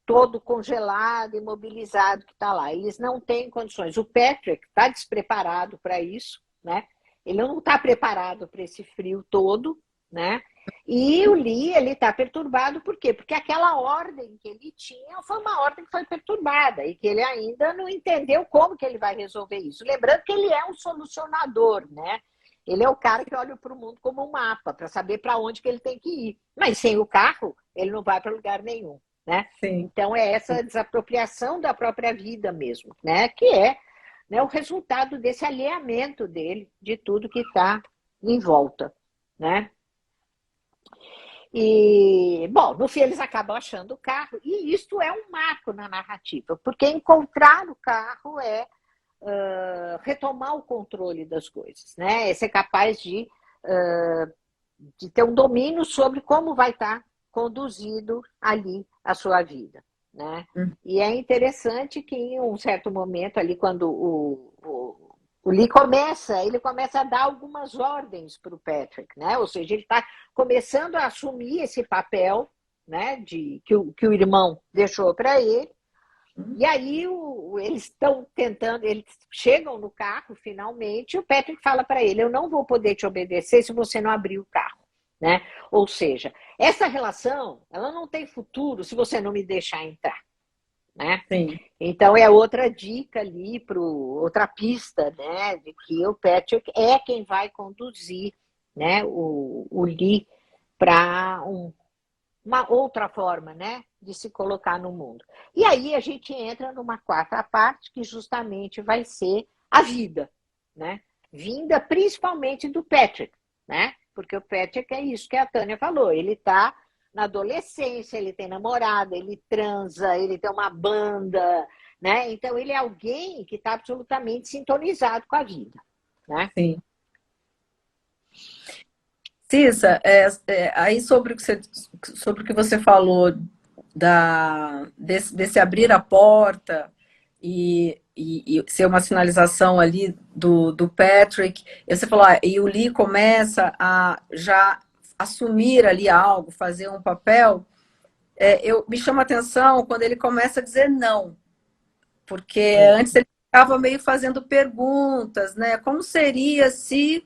todo congelado, imobilizado que está lá. Eles não têm condições. O Patrick está despreparado para isso, né? Ele não está preparado para esse frio todo, né? E o Lee, ele está perturbado, por quê? Porque aquela ordem que ele tinha foi uma ordem que foi perturbada e que ele ainda não entendeu como que ele vai resolver isso. Lembrando que ele é um solucionador, né? Ele é o cara que olha para o mundo como um mapa, para saber para onde que ele tem que ir. Mas sem o carro, ele não vai para lugar nenhum, né? Sim. Então é essa desapropriação da própria vida mesmo, né? Que é, né, o resultado desse alheamento dele de tudo que está em volta, né? E, bom, no fim eles acabam achando o carro, e isto é um marco na narrativa, porque encontrar o carro é retomar o controle das coisas, né? É ser capaz de ter um domínio sobre como vai estar conduzido ali a sua vida, né? Hum. E é interessante que em um certo momento ali, quando o Lee começa, ele começa a dar algumas ordens para o Patrick, né? Ou seja, ele está começando a assumir esse papel, né, que o irmão deixou para ele. E aí eles estão tentando, eles chegam no carro finalmente, e o Patrick fala para ele: eu não vou poder te obedecer se você não abrir o carro, né? Ou seja, essa relação, ela não tem futuro se você não me deixar entrar, né? Sim. Então é outra dica ali, outra pista, né, de que o Patrick é quem vai conduzir, né, o Lee para uma outra forma, né, de se colocar no mundo. E aí a gente entra numa quarta parte que justamente vai ser a vida, né, vinda principalmente do Patrick, né, porque o Patrick é isso que a Tânia falou, ele está na adolescência, ele tem namorada, ele transa, ele tem uma banda, né, então ele é alguém que está absolutamente sintonizado com a vida, né. Sim. Cissa, aí sobre o que você falou desse abrir a porta e ser uma sinalização ali do Patrick, e você falou, e o Lee começa a já assumir ali algo, fazer um papel, me chama a atenção quando ele começa a dizer não, porque antes ele ficava meio fazendo perguntas, né? Como seria se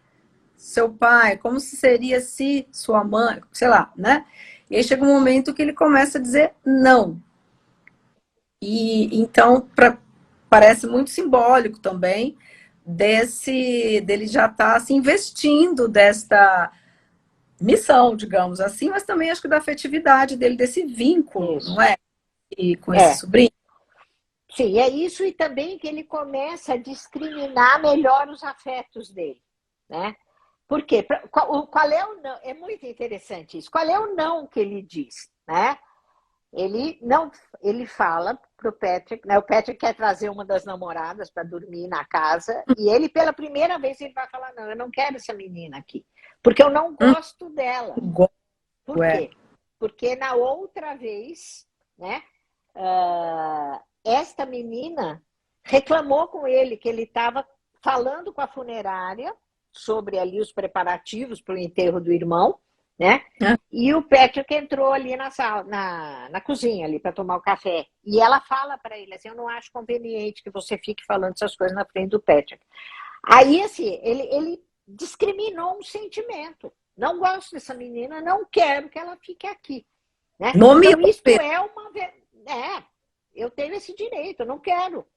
seu pai, como seria se sua mãe, sei lá, né? E aí chega um momento que ele começa a dizer não. E então parece muito simbólico também dele já estar se investindo desta missão, digamos assim, mas também acho que da afetividade dele, desse vínculo, Isso. não é? E com esse É. sobrinho. Sim, é isso, e também que ele começa a discriminar melhor os afetos dele, né? Por quê? Qual é o não? É muito interessante isso. Qual é o não que ele diz, né? Ele não, ele fala pro Patrick, né? O Patrick quer trazer uma das namoradas para dormir na casa, e ele pela primeira vez ele vai falar: "Não, eu não quero essa menina aqui, porque eu não gosto dela". Por quê? Porque na outra vez, né? Esta menina reclamou com ele que ele estava falando com a funerária sobre ali os preparativos para o enterro do irmão, né? E o Patrick entrou ali na sala, na cozinha ali para tomar o café. E ela fala para ele assim: eu não acho conveniente que você fique falando essas coisas na frente do Patrick. Aí, assim, ele discriminou um sentimento. Não gosto dessa menina, não quero que ela fique aqui. Né? Então, isto é uma... eu tenho esse direito, eu não quero.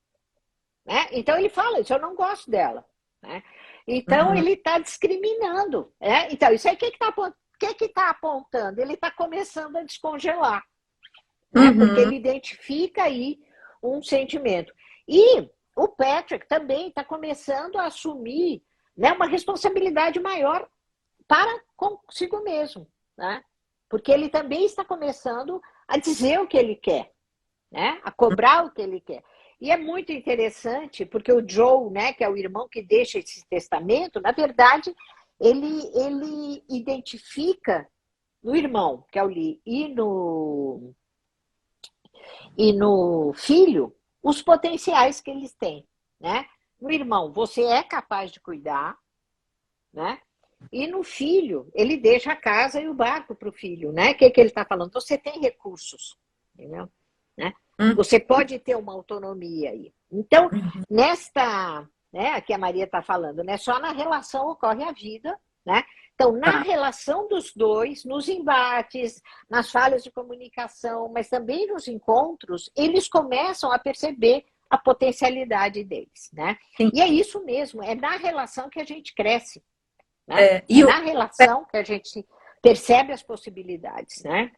Né? Então, ele fala isso, eu não gosto dela. Né? Então, ele está discriminando. Né? Então, isso aí, o que está apontando? Ele está começando a descongelar. Né? Porque ele identifica aí um sentimento. E o Patrick também está começando a assumir, né, uma responsabilidade maior para consigo mesmo. Né? Porque ele também está começando a dizer o que ele quer, né? A cobrar o que ele quer. E é muito interessante, porque o Joe, né, que é o irmão que deixa esse testamento, na verdade, ele identifica no irmão, que é o Lee, e no filho, os potenciais que eles têm. Né? No irmão, você é capaz de cuidar, né? E no filho, ele deixa a casa e o barco para o filho, né? O que ele está falando? Você tem recursos, entendeu? Né? Você pode ter uma autonomia aí. Então, nesta, né, que a Maria está falando, né? Só na relação ocorre a vida, né? Então, na relação dos dois, nos embates, nas falhas de comunicação, mas também nos encontros, eles começam a perceber a potencialidade deles, né? E é isso mesmo, é na relação que a gente cresce. Né? Na relação que a gente percebe as possibilidades, né?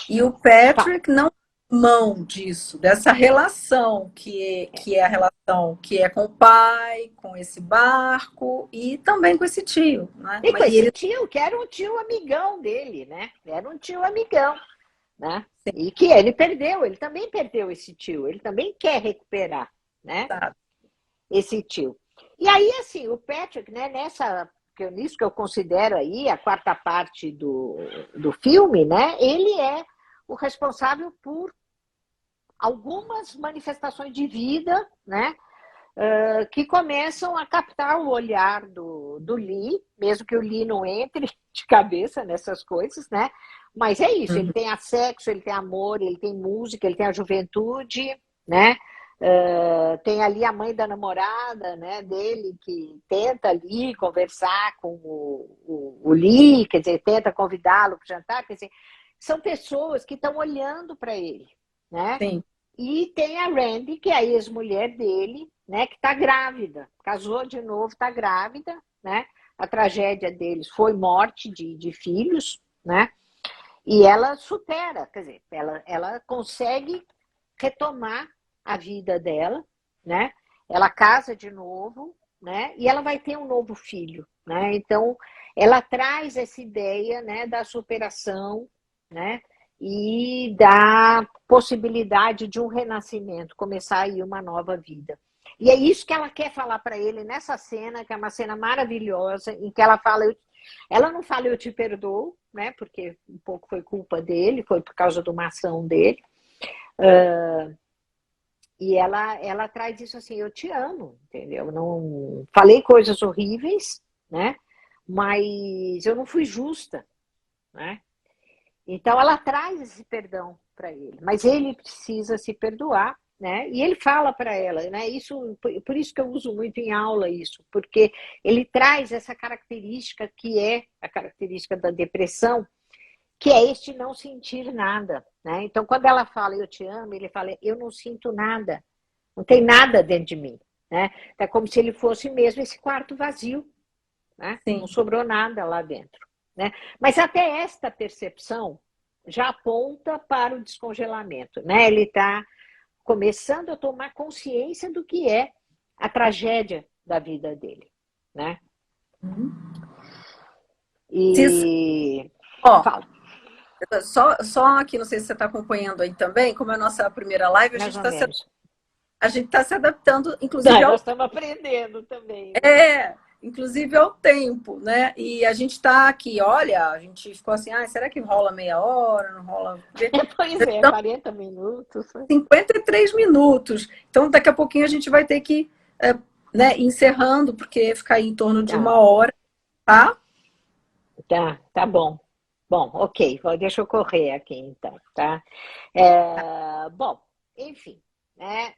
E o Patrick não mão disso, dessa relação que é a relação que é com o pai, com esse barco e também com esse tio, né? E com esse tio, que era um tio amigão dele, né? Era um tio amigão, né? Sim. E que ele perdeu, ele também perdeu esse tio, ele também quer recuperar, né? Tá. Esse tio. E aí, assim, o Patrick, né, nisso que eu considero aí a quarta parte do filme, né? Ele é o responsável por algumas manifestações de vida, né? Que começam a captar o olhar do Lee, mesmo que o Lee não entre de cabeça nessas coisas, né? Mas é isso, ele tem sexo, ele tem amor, ele tem música, ele tem a juventude, né? Tem ali a mãe da namorada, né, dele, que tenta ali conversar com o Lee, quer dizer, tenta convidá-lo para jantar, quer dizer, são pessoas que estão olhando para ele, né? Sim. E tem a Randy, que é a ex-mulher dele, né, que está grávida, casou de novo, está grávida, né? A tragédia deles foi morte de filhos, né? E ela supera, quer dizer, ela consegue retomar a vida dela, né? Ela casa de novo, né? E ela vai ter um novo filho, né? Então, ela traz essa ideia, né, da superação, né? E da possibilidade de um renascimento, começar aí uma nova vida. E é isso que ela quer falar para ele nessa cena, que é uma cena maravilhosa, em que ela fala, ela não fala eu te perdoo, né? Porque um pouco foi culpa dele, foi por causa de uma ação dele. E ela traz isso assim, eu te amo, entendeu? Não falei coisas horríveis, né? Mas eu não fui justa, né? Então ela traz esse perdão para ele, mas ele precisa se perdoar, né? E ele fala para ela, né? Isso, por isso que eu uso muito em aula isso, porque ele traz essa característica que é a característica da depressão, que é este não sentir nada, né? Então quando ela fala eu te amo, ele fala eu não sinto nada, não tem nada dentro de mim, né? É como se ele fosse mesmo esse quarto vazio, né? Sim. Não sobrou nada lá dentro, né? Mas até esta percepção já aponta para o descongelamento, né? Ele está começando a tomar consciência do que é a tragédia da vida dele, né? E Ó, fala, só aqui, não sei se você está acompanhando aí também, como é a nossa primeira live, mais ou menos. a gente tá se adaptando, inclusive Não, ao nós estamos aprendendo também, né? inclusive ao tempo, né? E a gente está aqui, olha, a gente ficou assim, será que rola meia hora, não rola? Pois é, Então, 40 minutos. 53 minutos. Então, daqui a pouquinho a gente vai ter que, né, ir encerrando, porque ficar aí em torno de Tá, uma hora, tá? tá bom. Bom, ok, deixa eu correr aqui então, tá? Bom, enfim, né?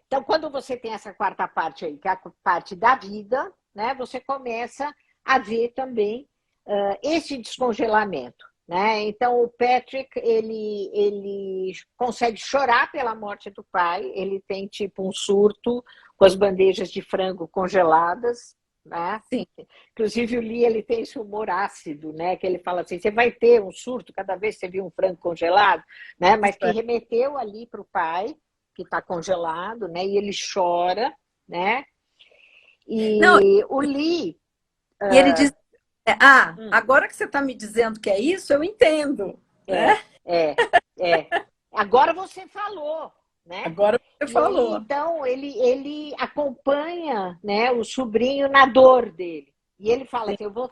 Então, quando você tem essa quarta parte aí, que é a parte da vida, né? Você começa a ver também esse descongelamento, né? Então, o Patrick, ele consegue chorar pela morte do pai, ele tem tipo um surto com as bandejas de frango congeladas, né? Sim. Inclusive o Lee, ele tem esse humor ácido, né? Que ele fala assim, você vai ter um surto cada vez que você viu um frango congelado, né? Mas que remeteu ali para o pai, que está congelado, né? E ele chora, né? Não, E o Lee... e ele diz, agora que você está me dizendo que é isso, eu entendo, né? Agora você falou, né? Agora você E aí, falou. então, ele acompanha, né, o sobrinho na dor dele. E ele fala assim, eu vou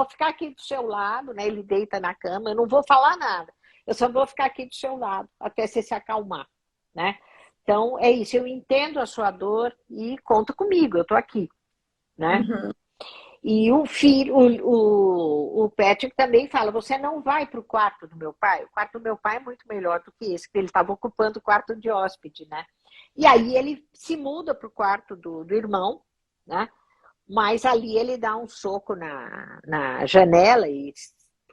ficar aqui do seu lado, né? Ele deita na cama, eu não vou falar nada. Eu só vou ficar aqui do seu lado até você se acalmar, né? Então, é isso, eu entendo a sua dor e conta comigo, eu tô aqui, né? Uhum. E o filho, o Patrick também fala, você não vai para o quarto do meu pai? O quarto do meu pai é muito melhor do que esse, porque ele estava ocupando o quarto de hóspede, né? E aí ele se muda para o quarto do irmão, né? Mas ali ele dá um soco na janela e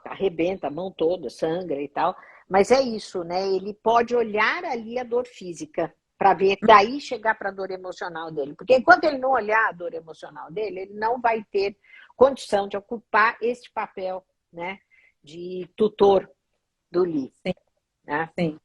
arrebenta a mão toda, sangra e tal. Mas é isso, né? Ele pode olhar ali a dor física para ver, daí chegar para a dor emocional dele. Porque enquanto ele não olhar a dor emocional dele, ele não vai ter condição de ocupar este papel, né, de tutor do Lee. Sim, né? sim.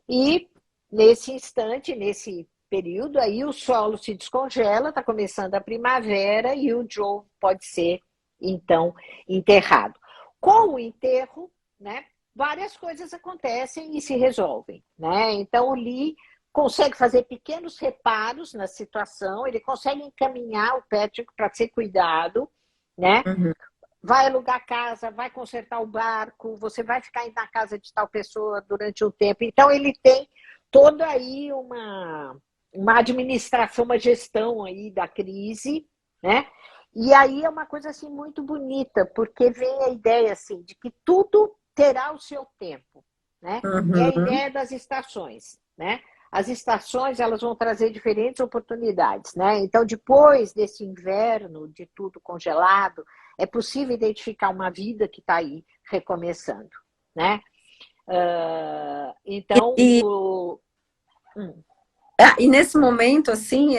E nesse instante, nesse período, aí o solo se descongela, está começando a primavera e o Joe pode ser, então, enterrado. Com o enterro, né, várias coisas acontecem e se resolvem. Né? Então, o Lee consegue fazer pequenos reparos na situação, ele consegue encaminhar o Patrick para ser cuidado, né? Uhum. vai alugar casa, vai consertar o barco, você vai ficar na casa de tal pessoa durante um tempo. Então, ele tem toda aí uma administração, uma gestão aí da crise, né? E aí é uma coisa assim muito bonita, porque vem a ideia assim de que tudo terá o seu tempo, né? É a Uhum. ideia das estações, né? As estações elas vão trazer diferentes oportunidades, né? Então, depois desse inverno, de tudo congelado, é possível identificar uma vida que está aí recomeçando, né? Então, E, hum, e nesse momento, assim,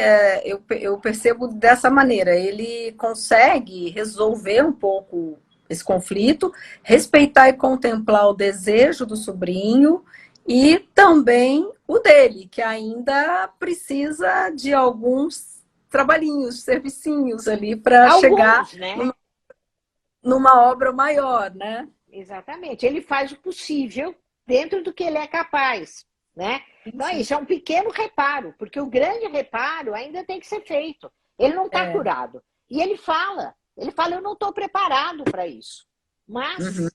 eu percebo dessa maneira, ele consegue resolver um pouco esse conflito, respeitar e contemplar o desejo do sobrinho e também o dele, que ainda precisa de alguns trabalhinhos, servicinhos ali para chegar alguns, né? numa obra maior, né? Exatamente. Ele faz o possível dentro do que ele é capaz, né? Sim, Então, sim. isso é um pequeno reparo, porque o grande reparo ainda tem que ser feito. Ele não está É. curado. E ele fala, eu não estou preparado para isso. Uhum. Mas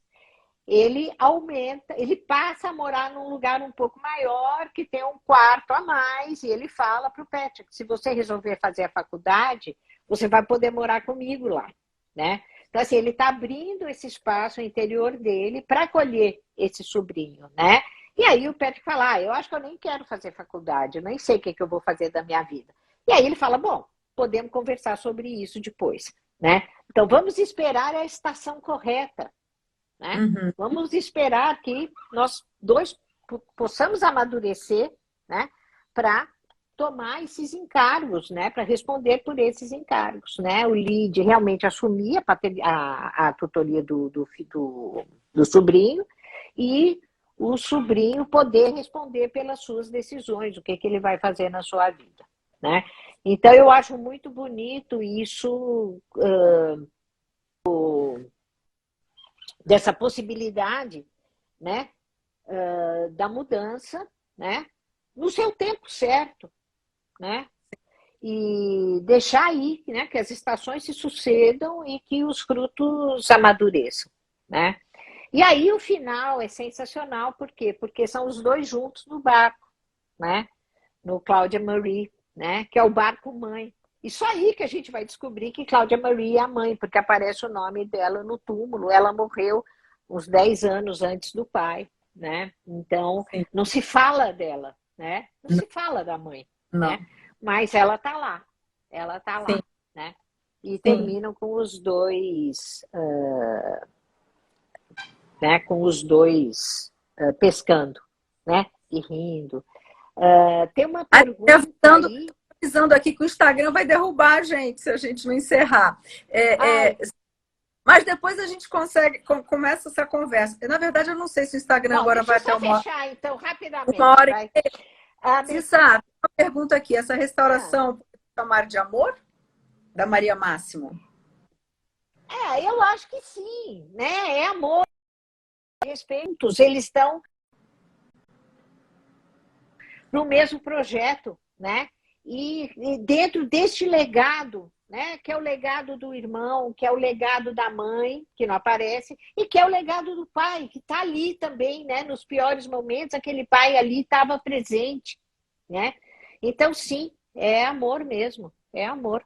ele aumenta, ele passa a morar num lugar um pouco maior, que tem um quarto a mais, e ele fala para o Patrick, se você resolver fazer a faculdade, você vai poder morar comigo lá, né? Então, assim, ele está abrindo esse espaço interior dele para acolher esse sobrinho, né? E aí o Patrick fala, eu acho que eu nem quero fazer faculdade, eu nem sei o que eu vou fazer da minha vida. E aí ele fala, bom, podemos conversar sobre isso depois, né? Então, vamos esperar a estação correta, né? Uhum. Vamos esperar que nós dois possamos amadurecer, né? Para tomar esses encargos, né? Para responder por esses encargos, né? O lead realmente assumir a tutoria do sobrinho e o sobrinho poder responder pelas suas decisões, o que, que ele vai fazer na sua vida, né? Então, eu acho muito bonito isso, dessa possibilidade, né, da mudança, né, no seu tempo certo, né, e deixar aí, né, que as estações se sucedam e que os frutos amadureçam, né. E aí o final é sensacional, por quê? Porque são os dois juntos no barco, né, no Cláudia Marie, né, que é o barco mãe. Isso aí que a gente vai descobrir que Cláudia Marie é a mãe, porque aparece o nome dela no túmulo. Ela morreu uns 10 anos antes do pai, né? Então, Sim. não se fala dela, né? Não se fala da mãe, né? Não. Mas ela tá Sim, lá, né? E sim. terminam com os dois, né? Com os dois pescando, né? E rindo. Tem uma Aí, pergunta aí. avisando aqui que o Instagram vai derrubar a gente se a gente não encerrar. Ai, Mas depois a gente consegue, começa essa conversa. Na verdade, eu não sei se o Instagram bom, agora deixa vai eu até só fechar então uma rapidamente, hora. vai. Se sabe, uma pergunta aqui: essa Ah, restauração pode chamar de amor? Da Maria Máximo. eu acho que sim, né? É amor, respeitos, eles estão no mesmo projeto, né? E dentro deste legado, né? Que é o legado do irmão, que é o legado da mãe, que não aparece, e que é o legado do pai, que está ali também, né? Nos piores momentos, aquele pai ali estava presente, né? Então, sim, é amor mesmo, é amor,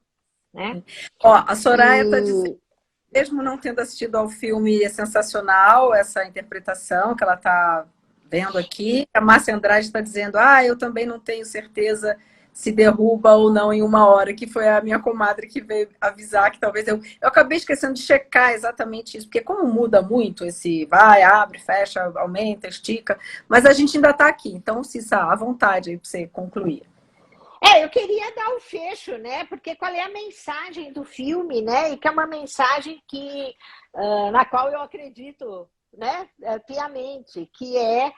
né? Ó, a Soraya está dizendo, E mesmo não tendo assistido ao filme, é sensacional essa interpretação que ela está vendo aqui. A Márcia Andrade está dizendo, eu também não tenho certeza se derruba ou não em uma hora, que foi a minha comadre que veio avisar que talvez eu acabei esquecendo de checar exatamente isso, porque como muda muito esse vai, abre, fecha, aumenta, estica, mas a gente ainda está aqui, então, Cissa, à vontade aí para você concluir. eu queria dar o fecho, né? Porque qual é a mensagem do filme, né? E que é uma mensagem que na qual eu acredito, né? Piamente, que é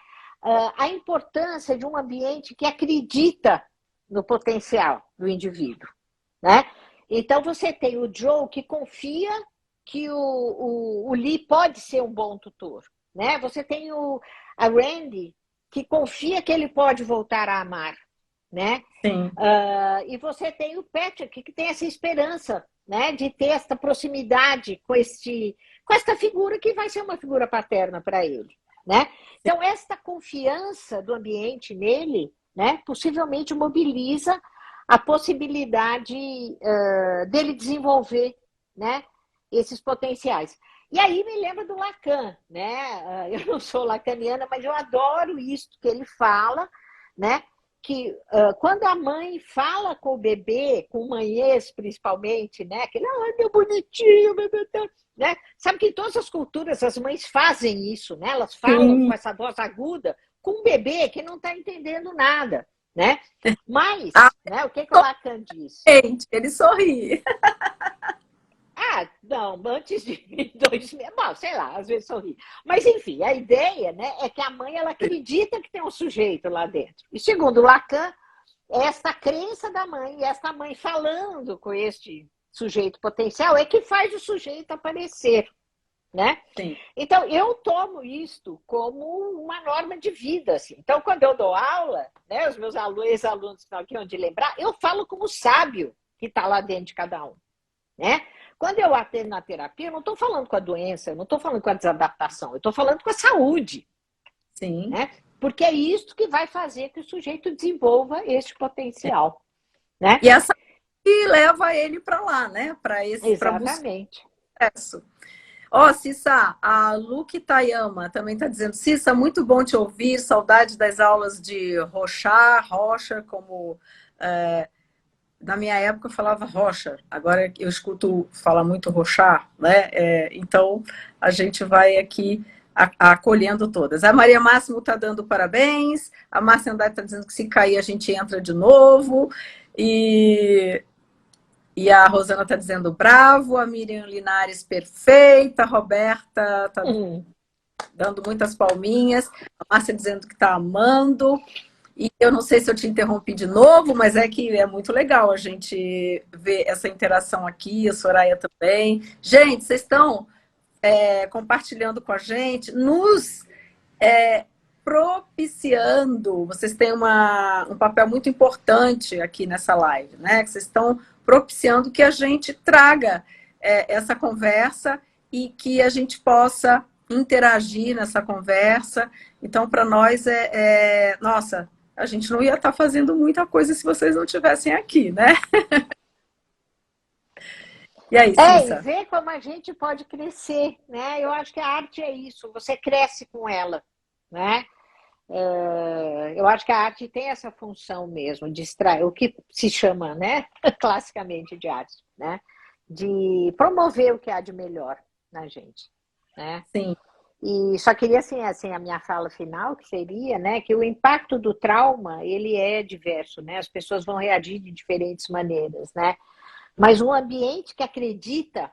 a importância de um ambiente que acredita no potencial do indivíduo, né? Então você tem o Joe que confia que o Lee pode ser um bom tutor, né? Você tem a Randy que confia que ele pode voltar a amar, né? Sim. E você tem o Patrick, que tem essa esperança, né, de ter essa proximidade com esta figura que vai ser uma figura paterna para ele, né? Então, esta confiança do ambiente nele, né, possivelmente mobiliza a possibilidade dele desenvolver, né, esses potenciais. E aí me lembra do Lacan, né? Eu não sou lacaniana, mas eu adoro isso que ele fala, né? Que quando a mãe fala com o bebê, com o manhês principalmente, né? Aquele, ai, meu bonitinho, bebê, né? Sabe que em todas as culturas as mães fazem isso, né? Elas falam Sim. com essa voz aguda com um bebê que não está entendendo nada, né? Mas, Ah, né? O que que o Lacan diz? gente, ele sorri. Ah, não, antes de 2000, bom, sei lá, às vezes sorri. Mas, enfim, a ideia, né, é que a mãe ela acredita que tem um sujeito lá dentro. E segundo Lacan, essa crença da mãe, e essa mãe falando com este sujeito potencial, é que faz o sujeito aparecer, né? Sim. Então, eu tomo isto como uma norma de vida, assim. Então, quando eu dou aula, né, os meus ex-alunos que estão aqui onde lembrar, eu falo como sábio que está lá dentro de cada um, né? Quando eu atendo na terapia, eu não estou falando com a doença, eu não estou falando com a desadaptação, eu estou falando com a saúde, Sim. né? Porque é isso que vai fazer que o sujeito desenvolva este potencial, né? E essa que leva ele para lá, né? Para buscar Exatamente. isso. Ó, Cissa, a Luke Tayama também está dizendo, Cissa, muito bom te ouvir, saudade das aulas de Rocha, como na minha época eu falava Rocha, agora eu escuto falar muito Rochar, né? Então a gente vai aqui acolhendo todas. A Maria Máximo está dando parabéns, a Márcia Andrade está dizendo que se cair a gente entra de novo, e a Rosana está dizendo bravo, a Miriam Linares perfeita, a Roberta está dando muitas palminhas, a Márcia dizendo que está amando. E eu não sei se eu te interrompi de novo, mas é que é muito legal a gente ver essa interação aqui, a Soraya também. Gente, vocês estão compartilhando com a gente, nos propiciando, vocês têm um papel muito importante aqui nessa live, né? Que vocês estão propiciando que a gente traga essa conversa e que a gente possa interagir nessa conversa. Então, para nós, nossa, a gente não ia estar fazendo muita coisa se vocês não estivessem aqui, né? E aí, E Cissa? ver como a gente pode crescer, né? Eu acho que a arte é isso, você cresce com ela, né? Eu acho que a arte tem essa função mesmo, de extrair, o que se chama, né, classicamente de arte, né? De promover o que há de melhor na gente, né? Sim. E só queria, assim, a minha fala final, que seria, né, que o impacto do trauma, ele é diverso, né? As pessoas vão reagir de diferentes maneiras, né? Mas um ambiente que acredita,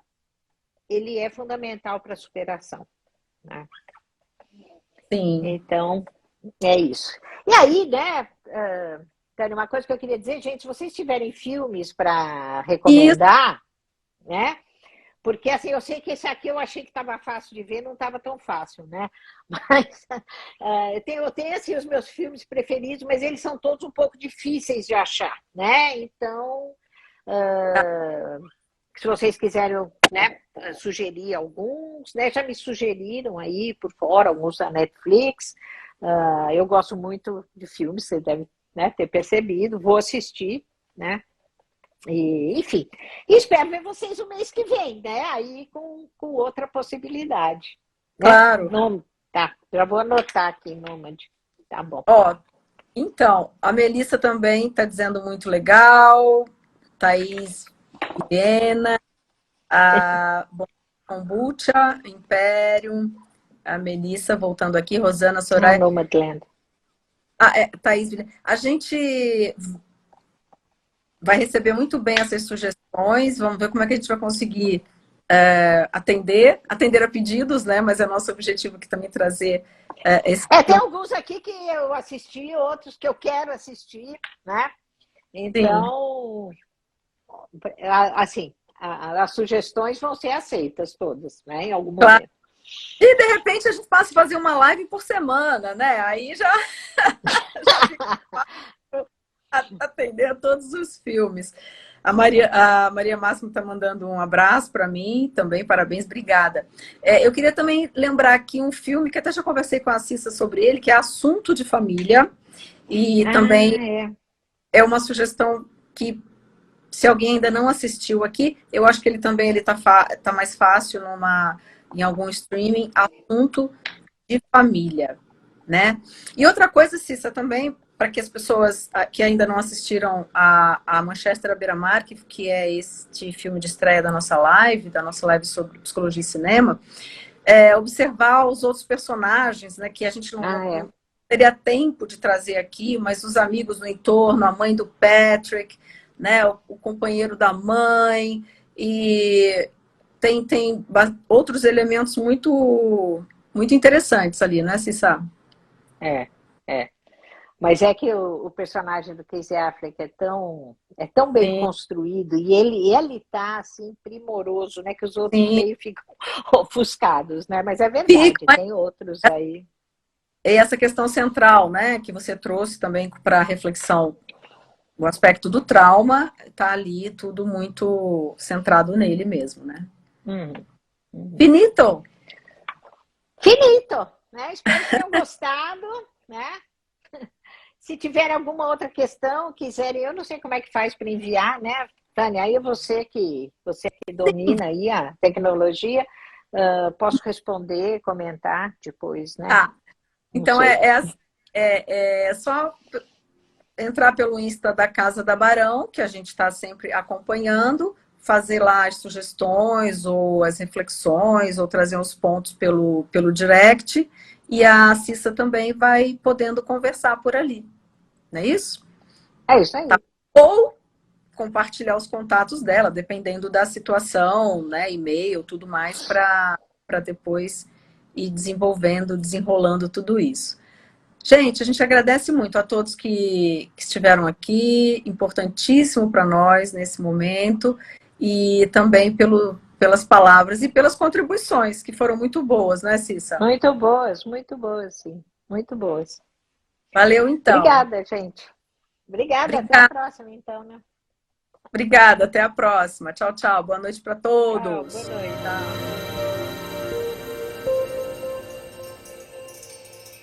ele é fundamental para a superação, né? Sim. Então, é isso. E aí, né, Tânia, uma coisa que eu queria dizer, gente, se vocês tiverem filmes para recomendar, né? Porque, assim, eu sei que esse aqui eu achei que estava fácil de ver, não estava tão fácil, né? Mas eu tenho, assim, os meus filmes preferidos, mas eles são todos um pouco difíceis de achar, né? Então, se vocês quiserem, né, sugerir alguns, né? Já me sugeriram aí por fora, alguns da Netflix. Eu gosto muito de filmes, você deve, né, ter percebido, vou assistir, né? E, enfim, e espero ver vocês o mês que vem, né? Aí com outra possibilidade. Né? Claro. Tá, já vou anotar aqui, Nômade. Tá bom. Ó, então, a Melissa também está dizendo muito legal, Thaís Viena, a Kombucha, Império, a Melissa voltando aqui, Rosana, Soraya. Nomadland. Thaís Viena. A gente vai receber muito bem essas sugestões, vamos ver como é que a gente vai conseguir atender a pedidos, né? Mas é nosso objetivo aqui também trazer esse... Tem alguns aqui que eu assisti, outros que eu quero assistir, né? Então, assim, as sugestões vão ser aceitas todas, né? Em algum momento. E, de repente, a gente passa a fazer uma live por semana, né? Aí já fica atender a todos os filmes. A Maria Máxima está mandando um abraço para mim também, parabéns, obrigada. Eu queria também lembrar aqui um filme que até já conversei com a Cissa sobre ele, que é Assunto de Família, e também É. é uma sugestão que, se alguém ainda não assistiu aqui, eu acho que ele também tá mais fácil em algum streaming, Assunto de Família, né? E outra coisa, Cissa, também, para que as pessoas que ainda não assistiram a Manchester à Beira-Mar, que é este filme de estreia da nossa live sobre psicologia e cinema, observar os outros personagens, né, que a gente não teria tempo de trazer aqui, mas os amigos no entorno, a mãe do Patrick, né, o companheiro da mãe, e tem outros elementos muito, muito interessantes ali, né, Cissa? É, é. Mas é que o personagem do Casey Affleck é tão bem Sim, construído e ele tá assim primoroso, né? Que os outros sim. meio ficam ofuscados, né? Mas é Fica, verdade, tem outros aí. é essa questão central, né, que você trouxe também para reflexão, o aspecto do trauma, está ali tudo muito centrado nele mesmo, né? Uhum, uhum. Finito! Finito, né? Espero que tenham gostado, né? Se tiver alguma outra questão, quiserem, eu não sei como é que faz para enviar, né, Tânia? Aí é você que domina aí a tecnologia, posso responder, comentar depois, né? Tá, Não então sei. é só entrar pelo Insta da Casa da Barão, que a gente está sempre acompanhando, fazer lá as sugestões ou as reflexões, ou trazer uns pontos pelo direct, e a Cissa também vai podendo conversar por ali, não é isso? É isso aí. Ou compartilhar os contatos dela, dependendo da situação, né, e-mail, tudo mais, para depois ir desenvolvendo, desenrolando tudo isso. Gente, a gente agradece muito a todos que estiveram aqui, importantíssimo para nós nesse momento, e também pelas palavras e pelas contribuições, que foram muito boas, né, Cissa? Muito boas, sim. Muito boas. Valeu, então. Obrigada, gente. Obrigada, até a Obrigada, próxima, então, né? obrigada. Até a próxima. Tchau, tchau. Boa noite para Tchau, boa todos. noite. Tchau.